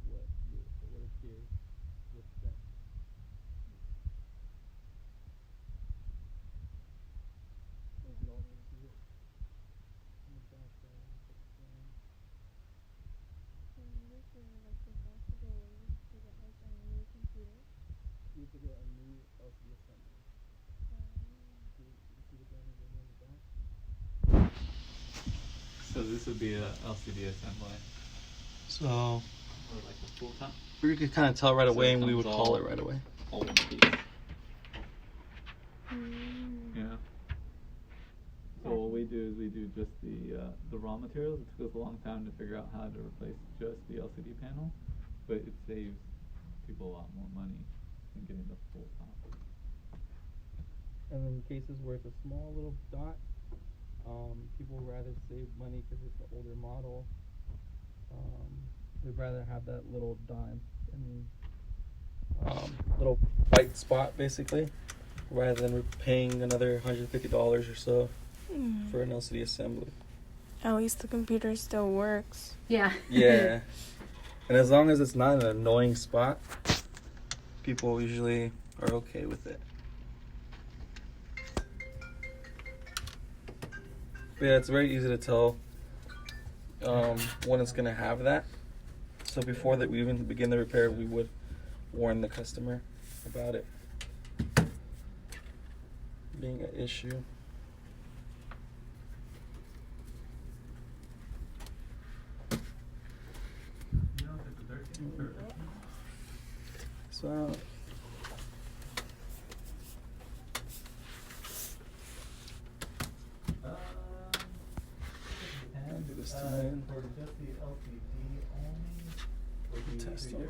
what appears with that. You can also see it in the background. You have to get a new LCD assembly. See the damage in the back? So this would be a LCD assembly, So or like a full top. we could kind of tell right So away, it and we comes would call all- it right away. All one piece. Yeah. So what we do raw materials, it took us a long time to figure out how to replace just the LCD panel, but it saves people a lot more money than getting the full top. And in cases where it's a small little dot, people would rather save money because it's an older model. They'd rather have that little dot and little white spot basically, rather than paying another $150 or so for an LCD assembly. At least the computer still works. Yeah. Yeah. And as long as it's not an annoying spot, people usually are okay with it. But yeah, it's very easy to tell when it's going to have that. So before that we even begin the repair, we would warn the customer about it being an issue. So do this to mine. For just the LCD only, would be Test them.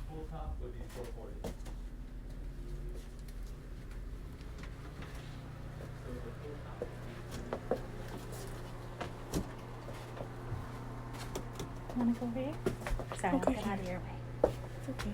Full top would be 440. So the full top Want to go over here? Sorry, Okay. I'll get out of your way. It's okay.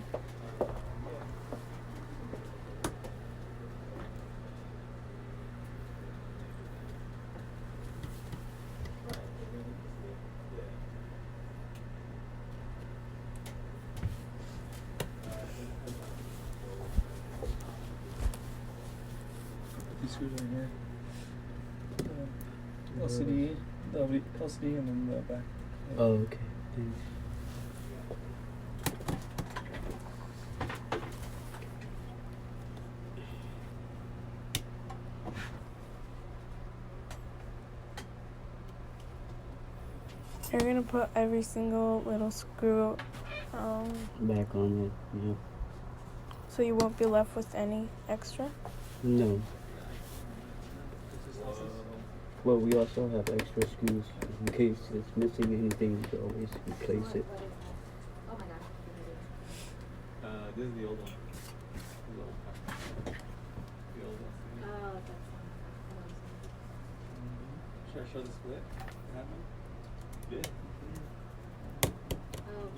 These screws in here. LCD, LCD, and then the back. Oh, okay. Thanks. You're gonna put every single little screw, Back on it, yeah. so you won't be left with any extra. No. Well, we also have extra screws in case it's missing anything. We can always replace it. Oh my god. This is the old one. The old one. The old one. Oh, that's Should I show the split? Yeah. oh.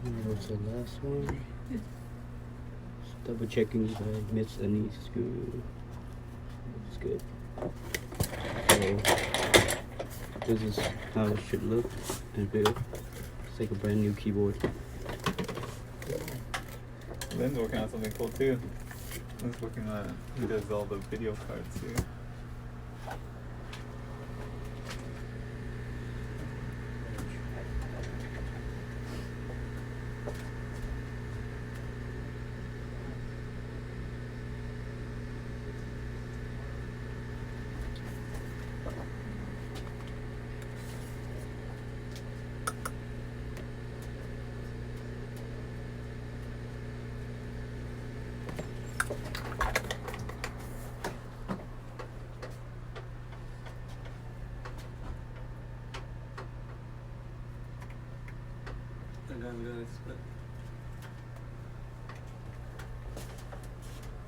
And what's the last one? Just double checking if I missed any screw. It's good. So this is how it should look and feel. It's like a brand new keyboard. Lynn's working on something cool too. Lynn's working on, he does all the video cards too.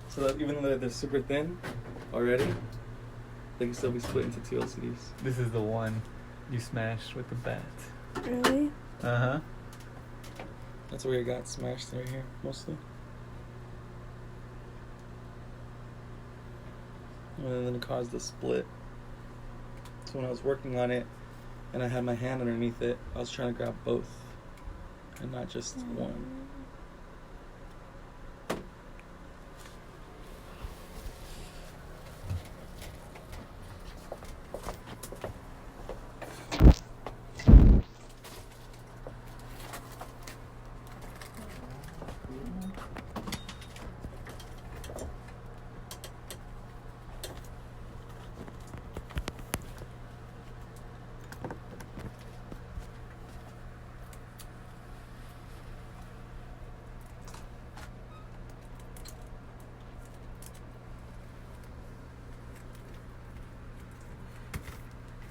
So that even though they're super thin already, they can still be split into two LCDs. This is the one you smashed with the bat. Really? Uh-huh. That's where it got smashed right here, mostly. And then it caused the split. So when I was working on it and I had my hand underneath it, I was trying to grab both and not just one.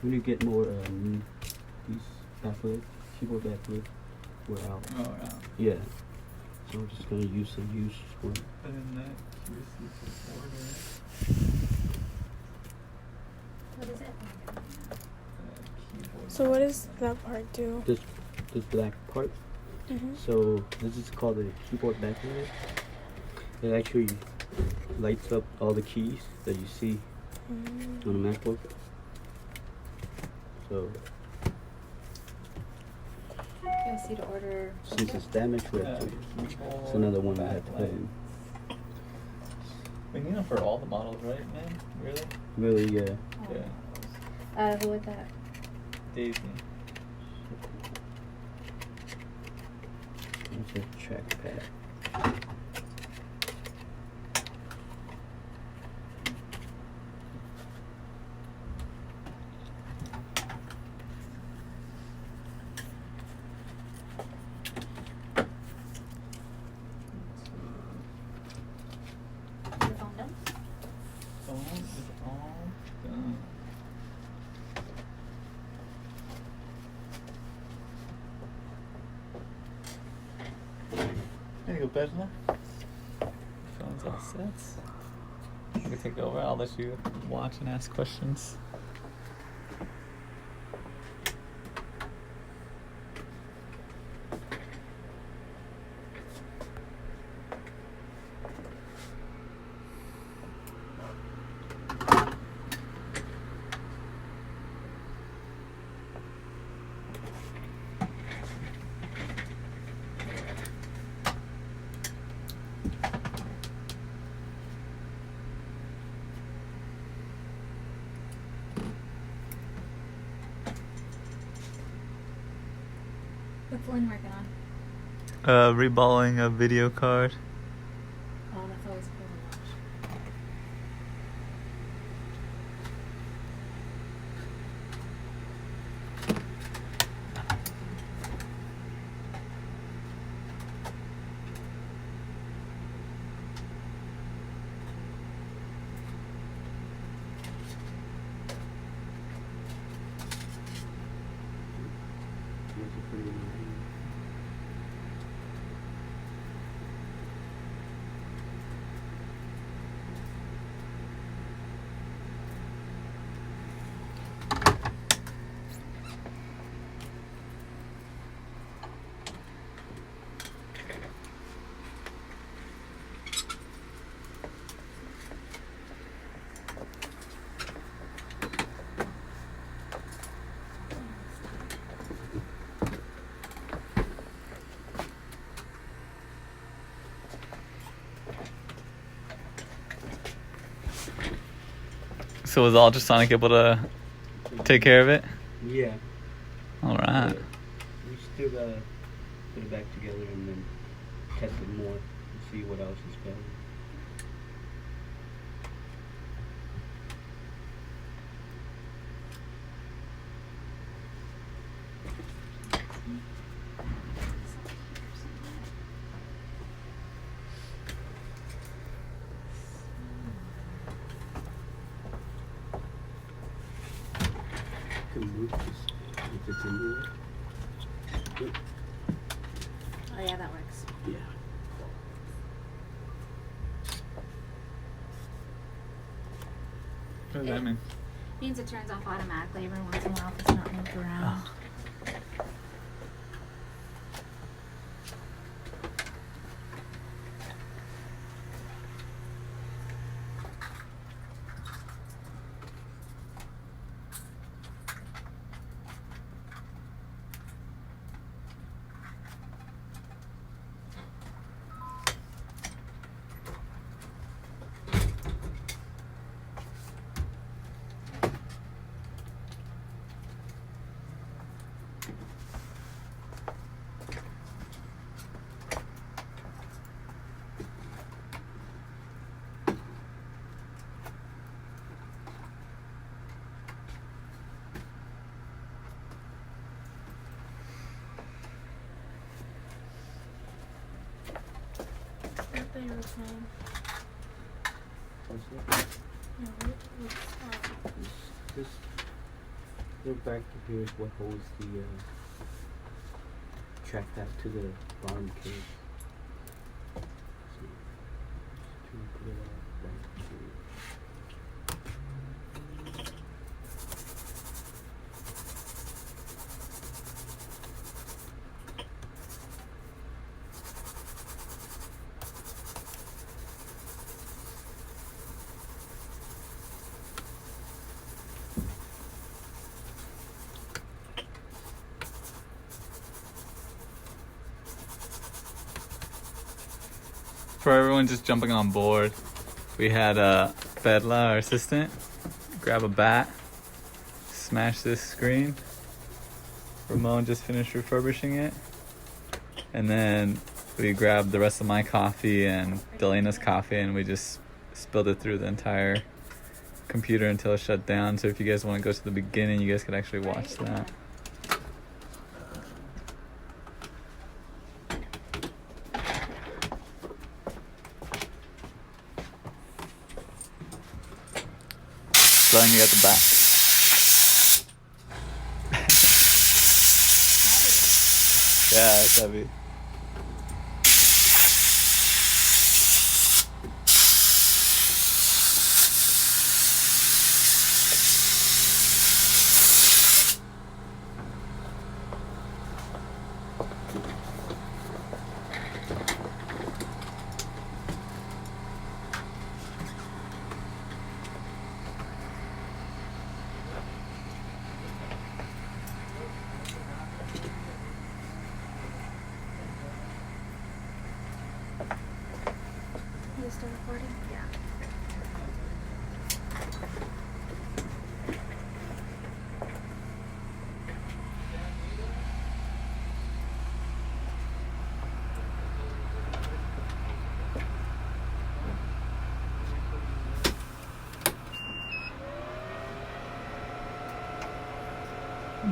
When you get more these backlit, keyboard backlit, we're out. Oh, yeah. Yeah. So I'm just gonna use some used one. Put in that USB supporter. What is it? Keyboard. So what does that part do? This black part. Mm-hmm. So this is called the keyboard backlight. It actually lights up all the keys that you see Mm. on a MacBook. So I see to order. since it's damaged, we have to. It's another one I have to put in. We need them for all the models, right, man? Really? Really, yeah. Yeah. Who would that? Daisy. It's a trackpad. Your phone done? Phone is all done. There you go, Bezla. Phone's all set. You can take over. I'll let you watch and ask questions. What's Lynn working on? Reballing a video card. Oh, that's always cool to watch. That's a pretty good one. So was Ultrasonic able to take care of it? Yeah. All right. We still gotta put it back together and then test it more and see what else is better. Can move this if it's in here. Yep. Oh yeah, that works. Yeah. What does that mean? Means it turns off automatically every once in a while if it's not moved around. You were saying. What's that? No, This the back here is what holds the track back to the bottom case. So, to put it all back to. For everyone just jumping on board, we had Bedla, our assistant, grab a bat, smash this screen. Ramon just finished refurbishing it. And then we grabbed the rest of my coffee and Delena's coffee, and we just spilled it through the entire computer until it shut down. So if you guys want to go to the beginning, you guys could actually watch that. Glenn, you got the back. Yeah, it's heavy. You still recording? Yeah.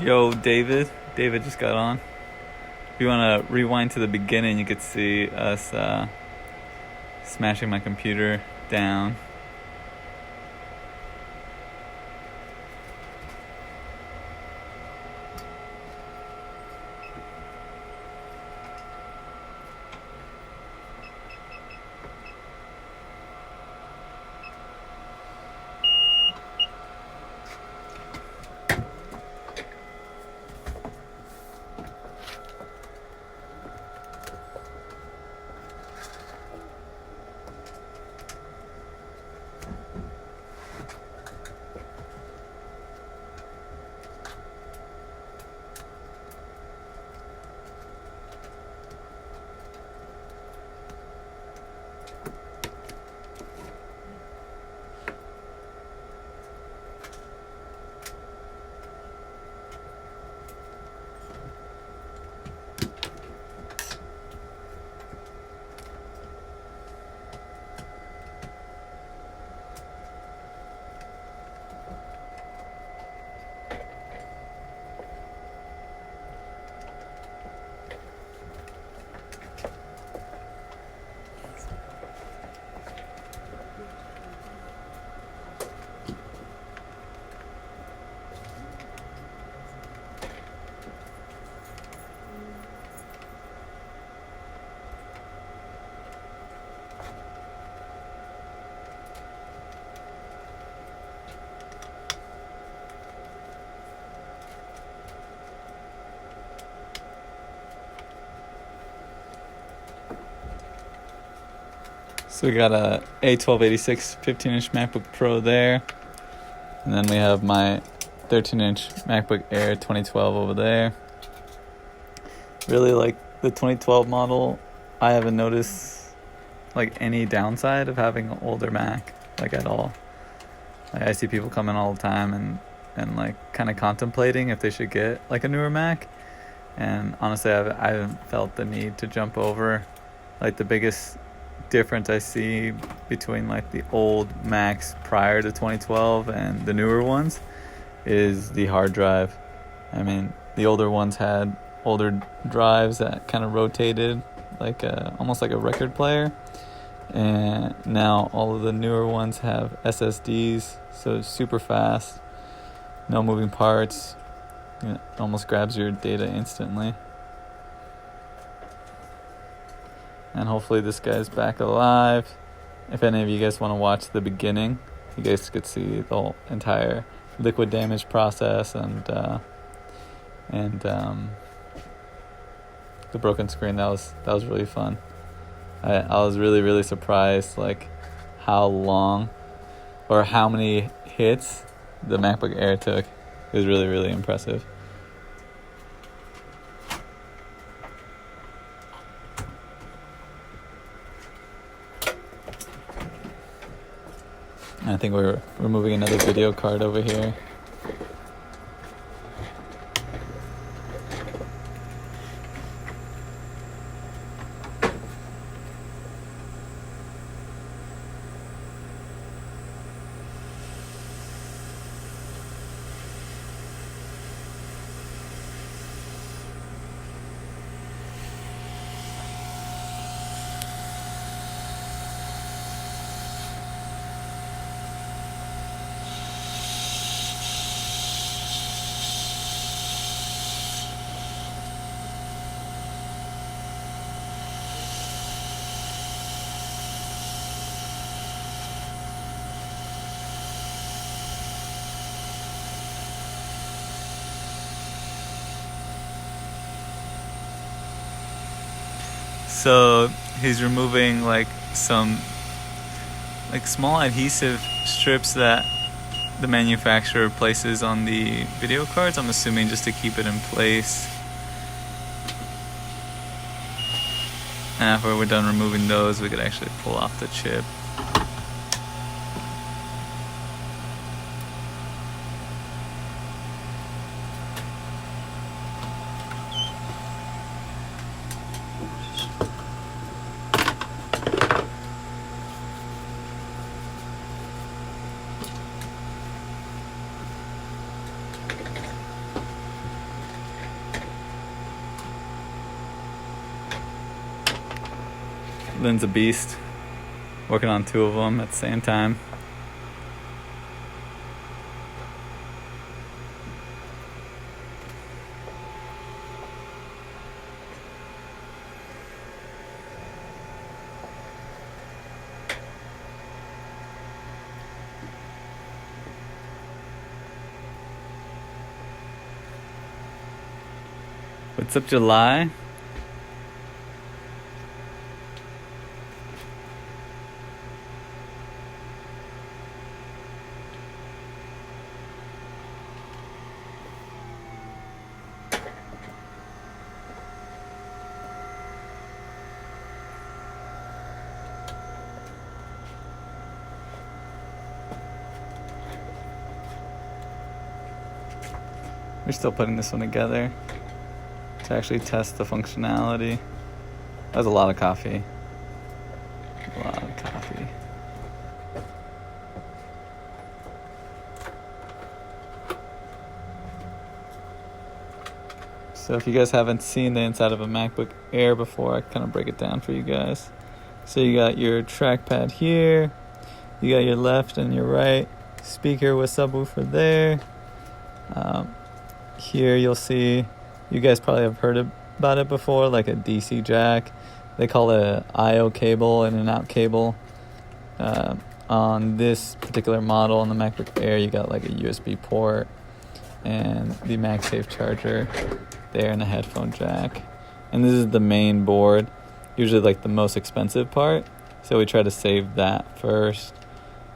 Yo, David. David just got on. If you want to rewind to the beginning, you could see us smashing my computer down. So we got a A1286 15-inch MacBook Pro there. And then we have my 13-inch MacBook Air 2012 over there. Really like the 2012 model. I haven't noticed like any downside of having an older Mac, like at all. Like, I see people come in all the time and like kind of contemplating if they should get like a newer Mac. And honestly, I haven't felt the need to jump over. Like the biggest difference I see between like the old Macs prior to 2012 and the newer ones is the hard drive. I mean, the older ones had older drives that kind of rotated like almost like a record player, And now all of the newer ones have SSDs, so it's super fast, no moving parts. It almost grabs your data instantly. And hopefully this guy's back alive. If any of you guys want to watch the beginning, you guys could see the whole entire liquid damage process and the broken screen. That was really fun. I was really surprised like how long or how many hits the MacBook Air took. It was really impressive. And I think we're removing another video card over here. So he's removing like some like small adhesive strips that the manufacturer places on the video cards, I'm assuming just to keep it in place. And after we're done removing those, we could actually pull off the chip. Lynn's a beast, working on two of them at the same time. What's up, July? We're still putting this one together to actually test the functionality. That was a lot of coffee. A lot of coffee. So if you guys haven't seen the inside of a MacBook Air before, I kind of break it down for you guys. So you got your trackpad here. You got your left and your right speaker with subwoofer there. Here you'll see, you guys probably have heard about it before, like a DC jack. They call it an I/O cable and an out cable. On this particular model, on the MacBook Air, you got like a USB port and the MagSafe charger there and a headphone jack. And this is the main board, usually like the most expensive part. So we try to save that first.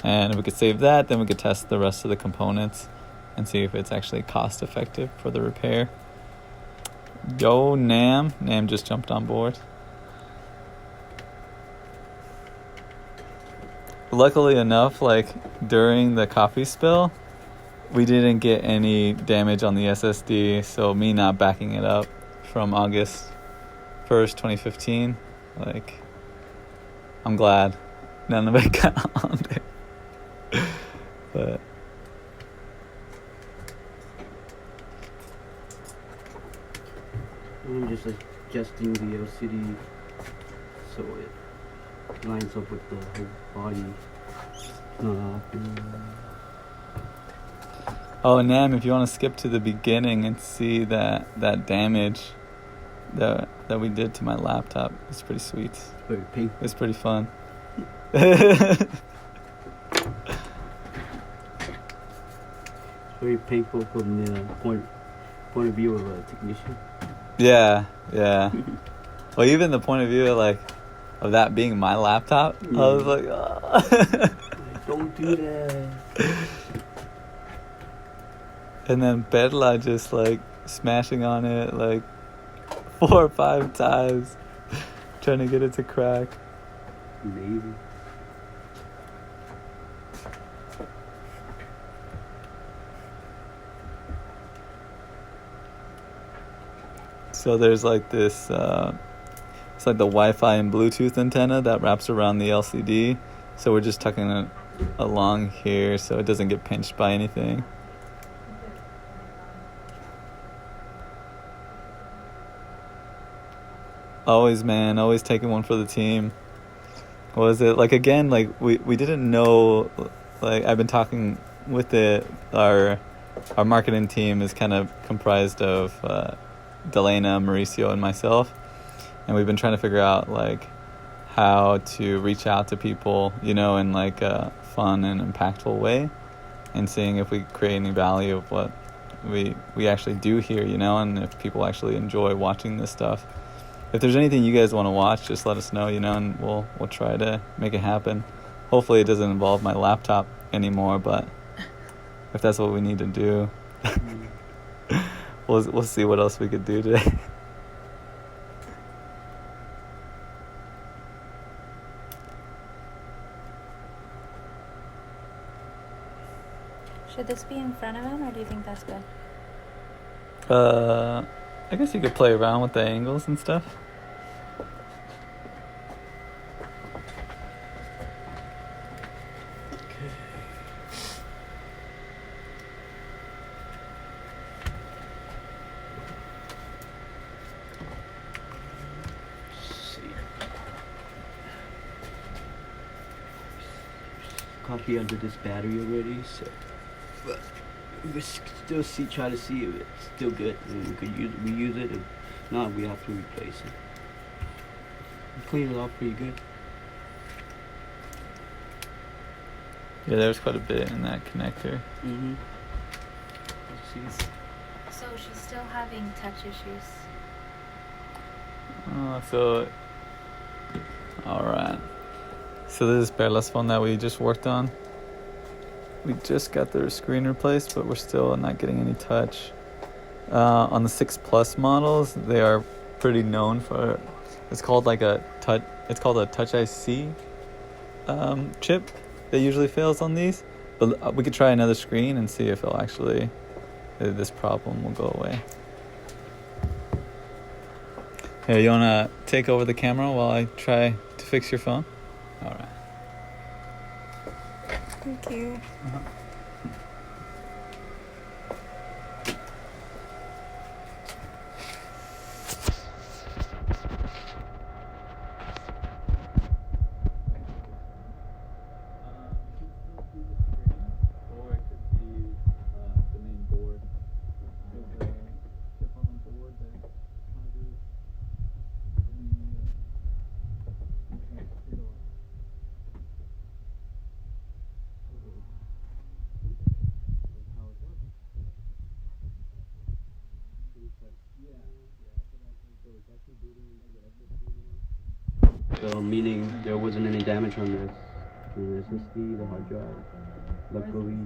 And if we could save that, then we could test the rest of the components and see if it's actually cost effective for the repair. Yo, Nam. Nam just jumped on board. Luckily enough, like during the coffee spill, we didn't get any damage on the SSD, so me not backing it up from August 1st, 2015, like, I'm glad none of it got on there. But I'm just adjusting the LCD so it lines up with the whole body. Not often. Oh, and Nam, if you want to skip to the beginning and see that damage that we did to my laptop, it's pretty sweet. It's very painful. It's pretty fun. It's very painful from the point of view of a technician. Yeah. Well, even the point of view of that being my laptop, I was like, oh. Don't do that. And then Perla just smashing on it 4 or 5 times, trying to get it to crack. Amazing. So there's this, it's like the Wi-Fi and Bluetooth antenna that wraps around the LCD. So we're just tucking it along here so it doesn't get pinched by anything. Always, man, always taking one for the team. What was it? Again, we didn't know, I've been talking with our marketing team is kind of comprised of Delena, Mauricio, and myself. And we've been trying to figure out, how to reach out to people, in a fun and impactful way. And seeing if we create any value of what we actually do here, and if people actually enjoy watching this stuff. If there's anything you guys want to watch, just let us know, and we'll try to make it happen. Hopefully it doesn't involve my laptop anymore, but if that's what we need to do, we'll see what else we could do today. Should this be in front of him, or do you think that's good? I guess you could play around with the angles and stuff. Coffee under this battery already, so but we could still try to see if it's still good, and we could reuse it. If not, we have to replace it. We cleaned it off pretty good. Yeah, there's quite a bit in that connector. Mm-hmm. So she's still having touch issues. Alright. So this is Perla's phone that we just worked on. We just got their screen replaced, but we're still not getting any touch. On the 6 Plus models, they are pretty known for, it's called a Touch IC chip that usually fails on these. But we could try another screen and see if this problem will go away. Here, you want to take over the camera while I try to fix your phone? All right. Thank you. So meaning there wasn't any damage on the SSD, the hard drive. Luckily.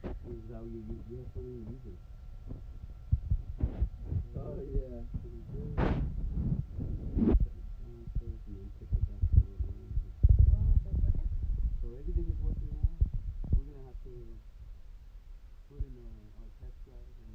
This is how you have to use it. Oh yeah. So everything is working now. We're gonna have to put in our test drive and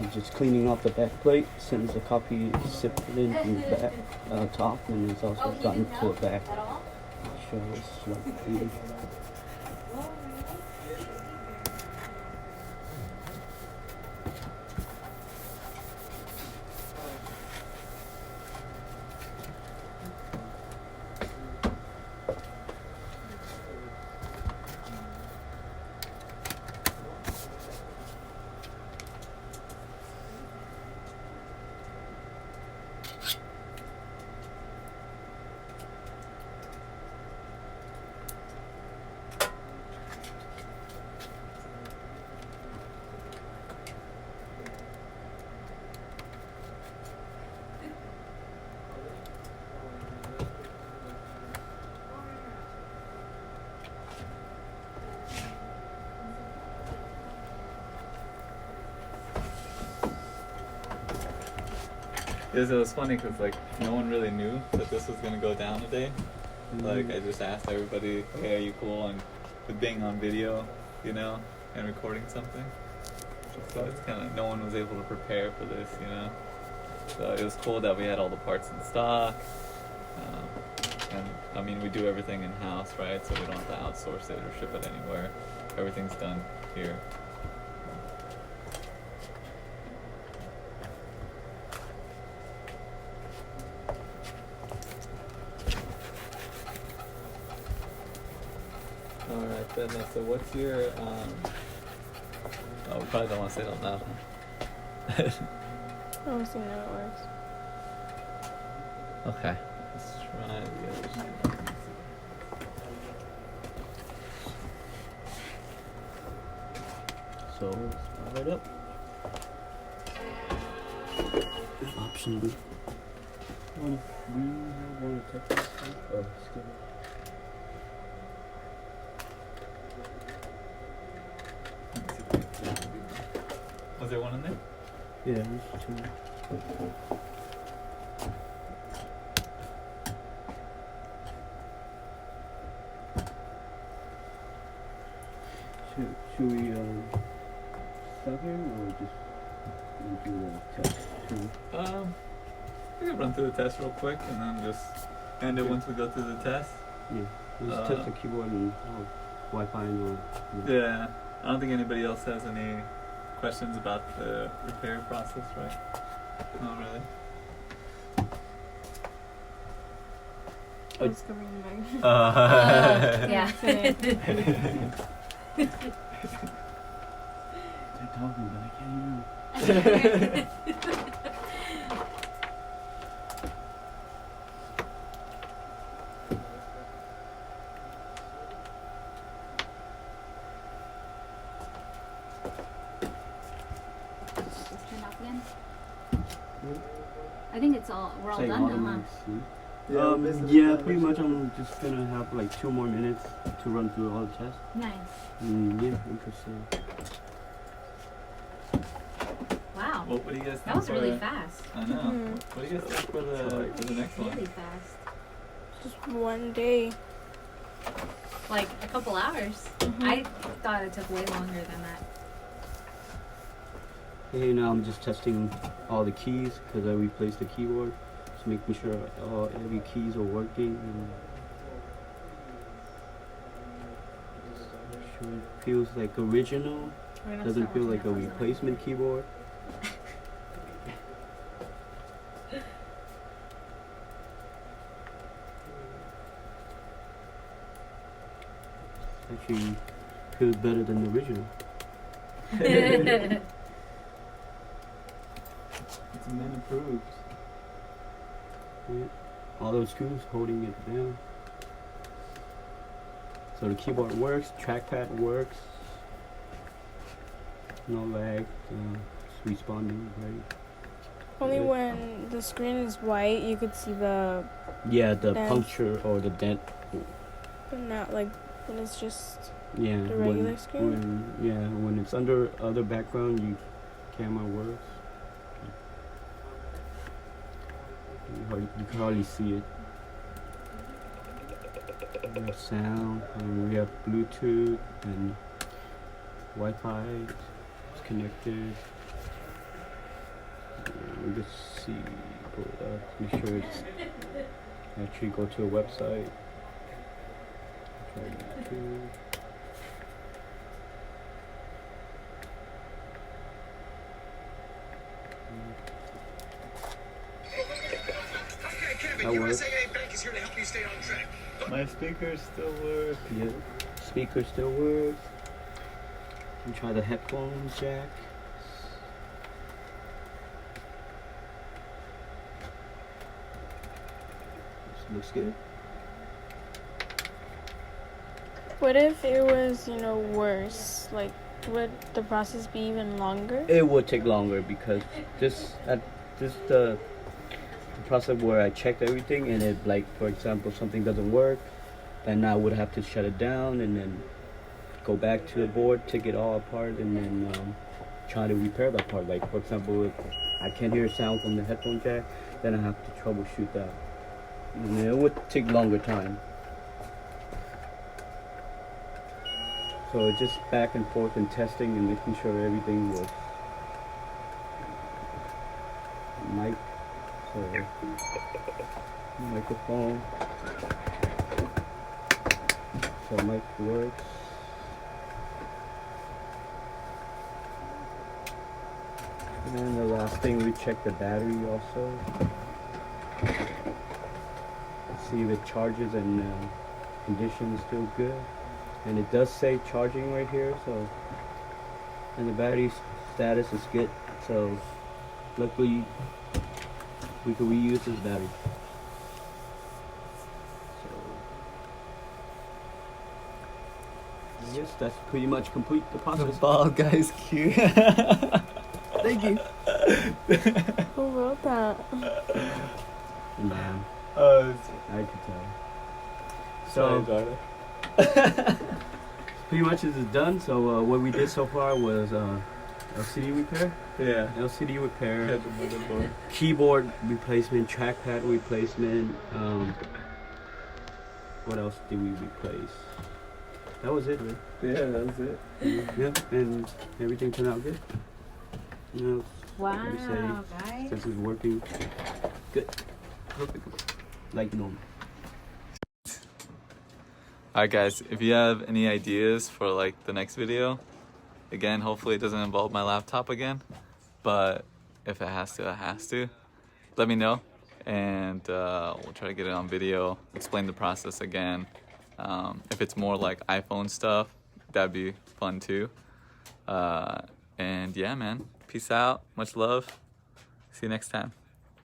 I'm just cleaning off the back plate since the copy is sifted in from the back, top, and it's also gotten to the back. So it's like clean. It was funny because like no one really knew that this was gonna go down today. Like I just asked everybody, "Hey, are you cool on with being on video, you know, and recording something?" So it's kind of no one was able to prepare for this, you know. So it was cool that we had all the parts in stock, and I mean we do everything in house, right? So we don't have to outsource it or ship it anywhere. Everything's done here. Alright then, so what's your, oh, we probably don't want to say it out loud, huh? I don't see how it works. Okay, let's try the other side. So start it up. Option B. One green, one Texas. Oh, skip it. Was there one in there? Yeah, there's two. Should we stop here or just do the test too? We can run through the test real quick and then just end it once we go through the test. Yeah, let's test the keyboard and Wi-Fi and all. Yeah, I don't think anybody else has any questions about the repair process, right? Not really. I was covering the mic. Yeah. They're talking, but I can't hear them. I think it's all. We're all Say done now, automatic huh? sleep. Yeah, pretty much. I'm just gonna have like 2 more minutes to run through all the tests. Nice. Yeah, interesting. Well, Wow. what do you guys think? That was for really the- fast. I know. Mhm. What do you guys think for the next one? Really fast. Just one day. Like a couple hours. Mhm. I thought it took way longer than that. Hey, now I'm just testing all the keys because I replaced the keyboard. Just making sure every keys are working. And sure it feels like original. We're gonna Doesn't start feel working like a on those replacement keyboard. Actually feels better than the original. then. It's been approved. Yeah. All those screws holding it down. So the keyboard works, trackpad works. No lag, it's responding right. Only Good. when the screen is white, you could see the, Yeah, the Dent. puncture or the dent. but not like when it's just. Yeah, The regular screen? when it's under other background, camera works. You can hardly see it. We have sound, and we have Bluetooth and Wi-Fi. It's connected. We'll just see, pull it up, make sure it's actually go to a website. Try YouTube. That works. My speakers still work. Yeah, speaker still works. And try the headphone jack. This looks good. What if it was, you know, worse? Like, would the process be even longer? It would take longer because this the process where I checked everything and it, like, for example, something doesn't work, then I would have to shut it down and then go back to the board, take it all apart, and then try to repair that part. Like, for example, if I can't hear a sound from the headphone jack, then I have to troubleshoot that. And it would take longer time. So it's just back and forth and testing and making sure everything was mic, so microphone, so mic works. And then the last thing, we check the battery also. See if it charges and condition is still good. And it does say charging right here, so, and the battery status is good, so luckily we can reuse this battery. So yes, that's pretty much complete the The process. bald guy's cute. Thank you. Who wrote that? Man, Oh, I could tell. sorry, So darling. pretty much this is done. So what we did so far was LCD repair, Yeah. LCD repair, Here's the motherboard. keyboard replacement, trackpad replacement. What else did we replace? That was it, man. Yeah, that's it. Yeah, and everything turned out good. You know, Wow, Let me say, guys. this is working good, perfect, like normal. Alright guys, if you have any ideas for like the next video, again, hopefully it doesn't involve my laptop again, but if it has to, it has to. Let me know, and we'll try to get it on video, explain the process again. If it's more like iPhone stuff, that'd be fun too. And yeah, man, peace out, much love, see you next time.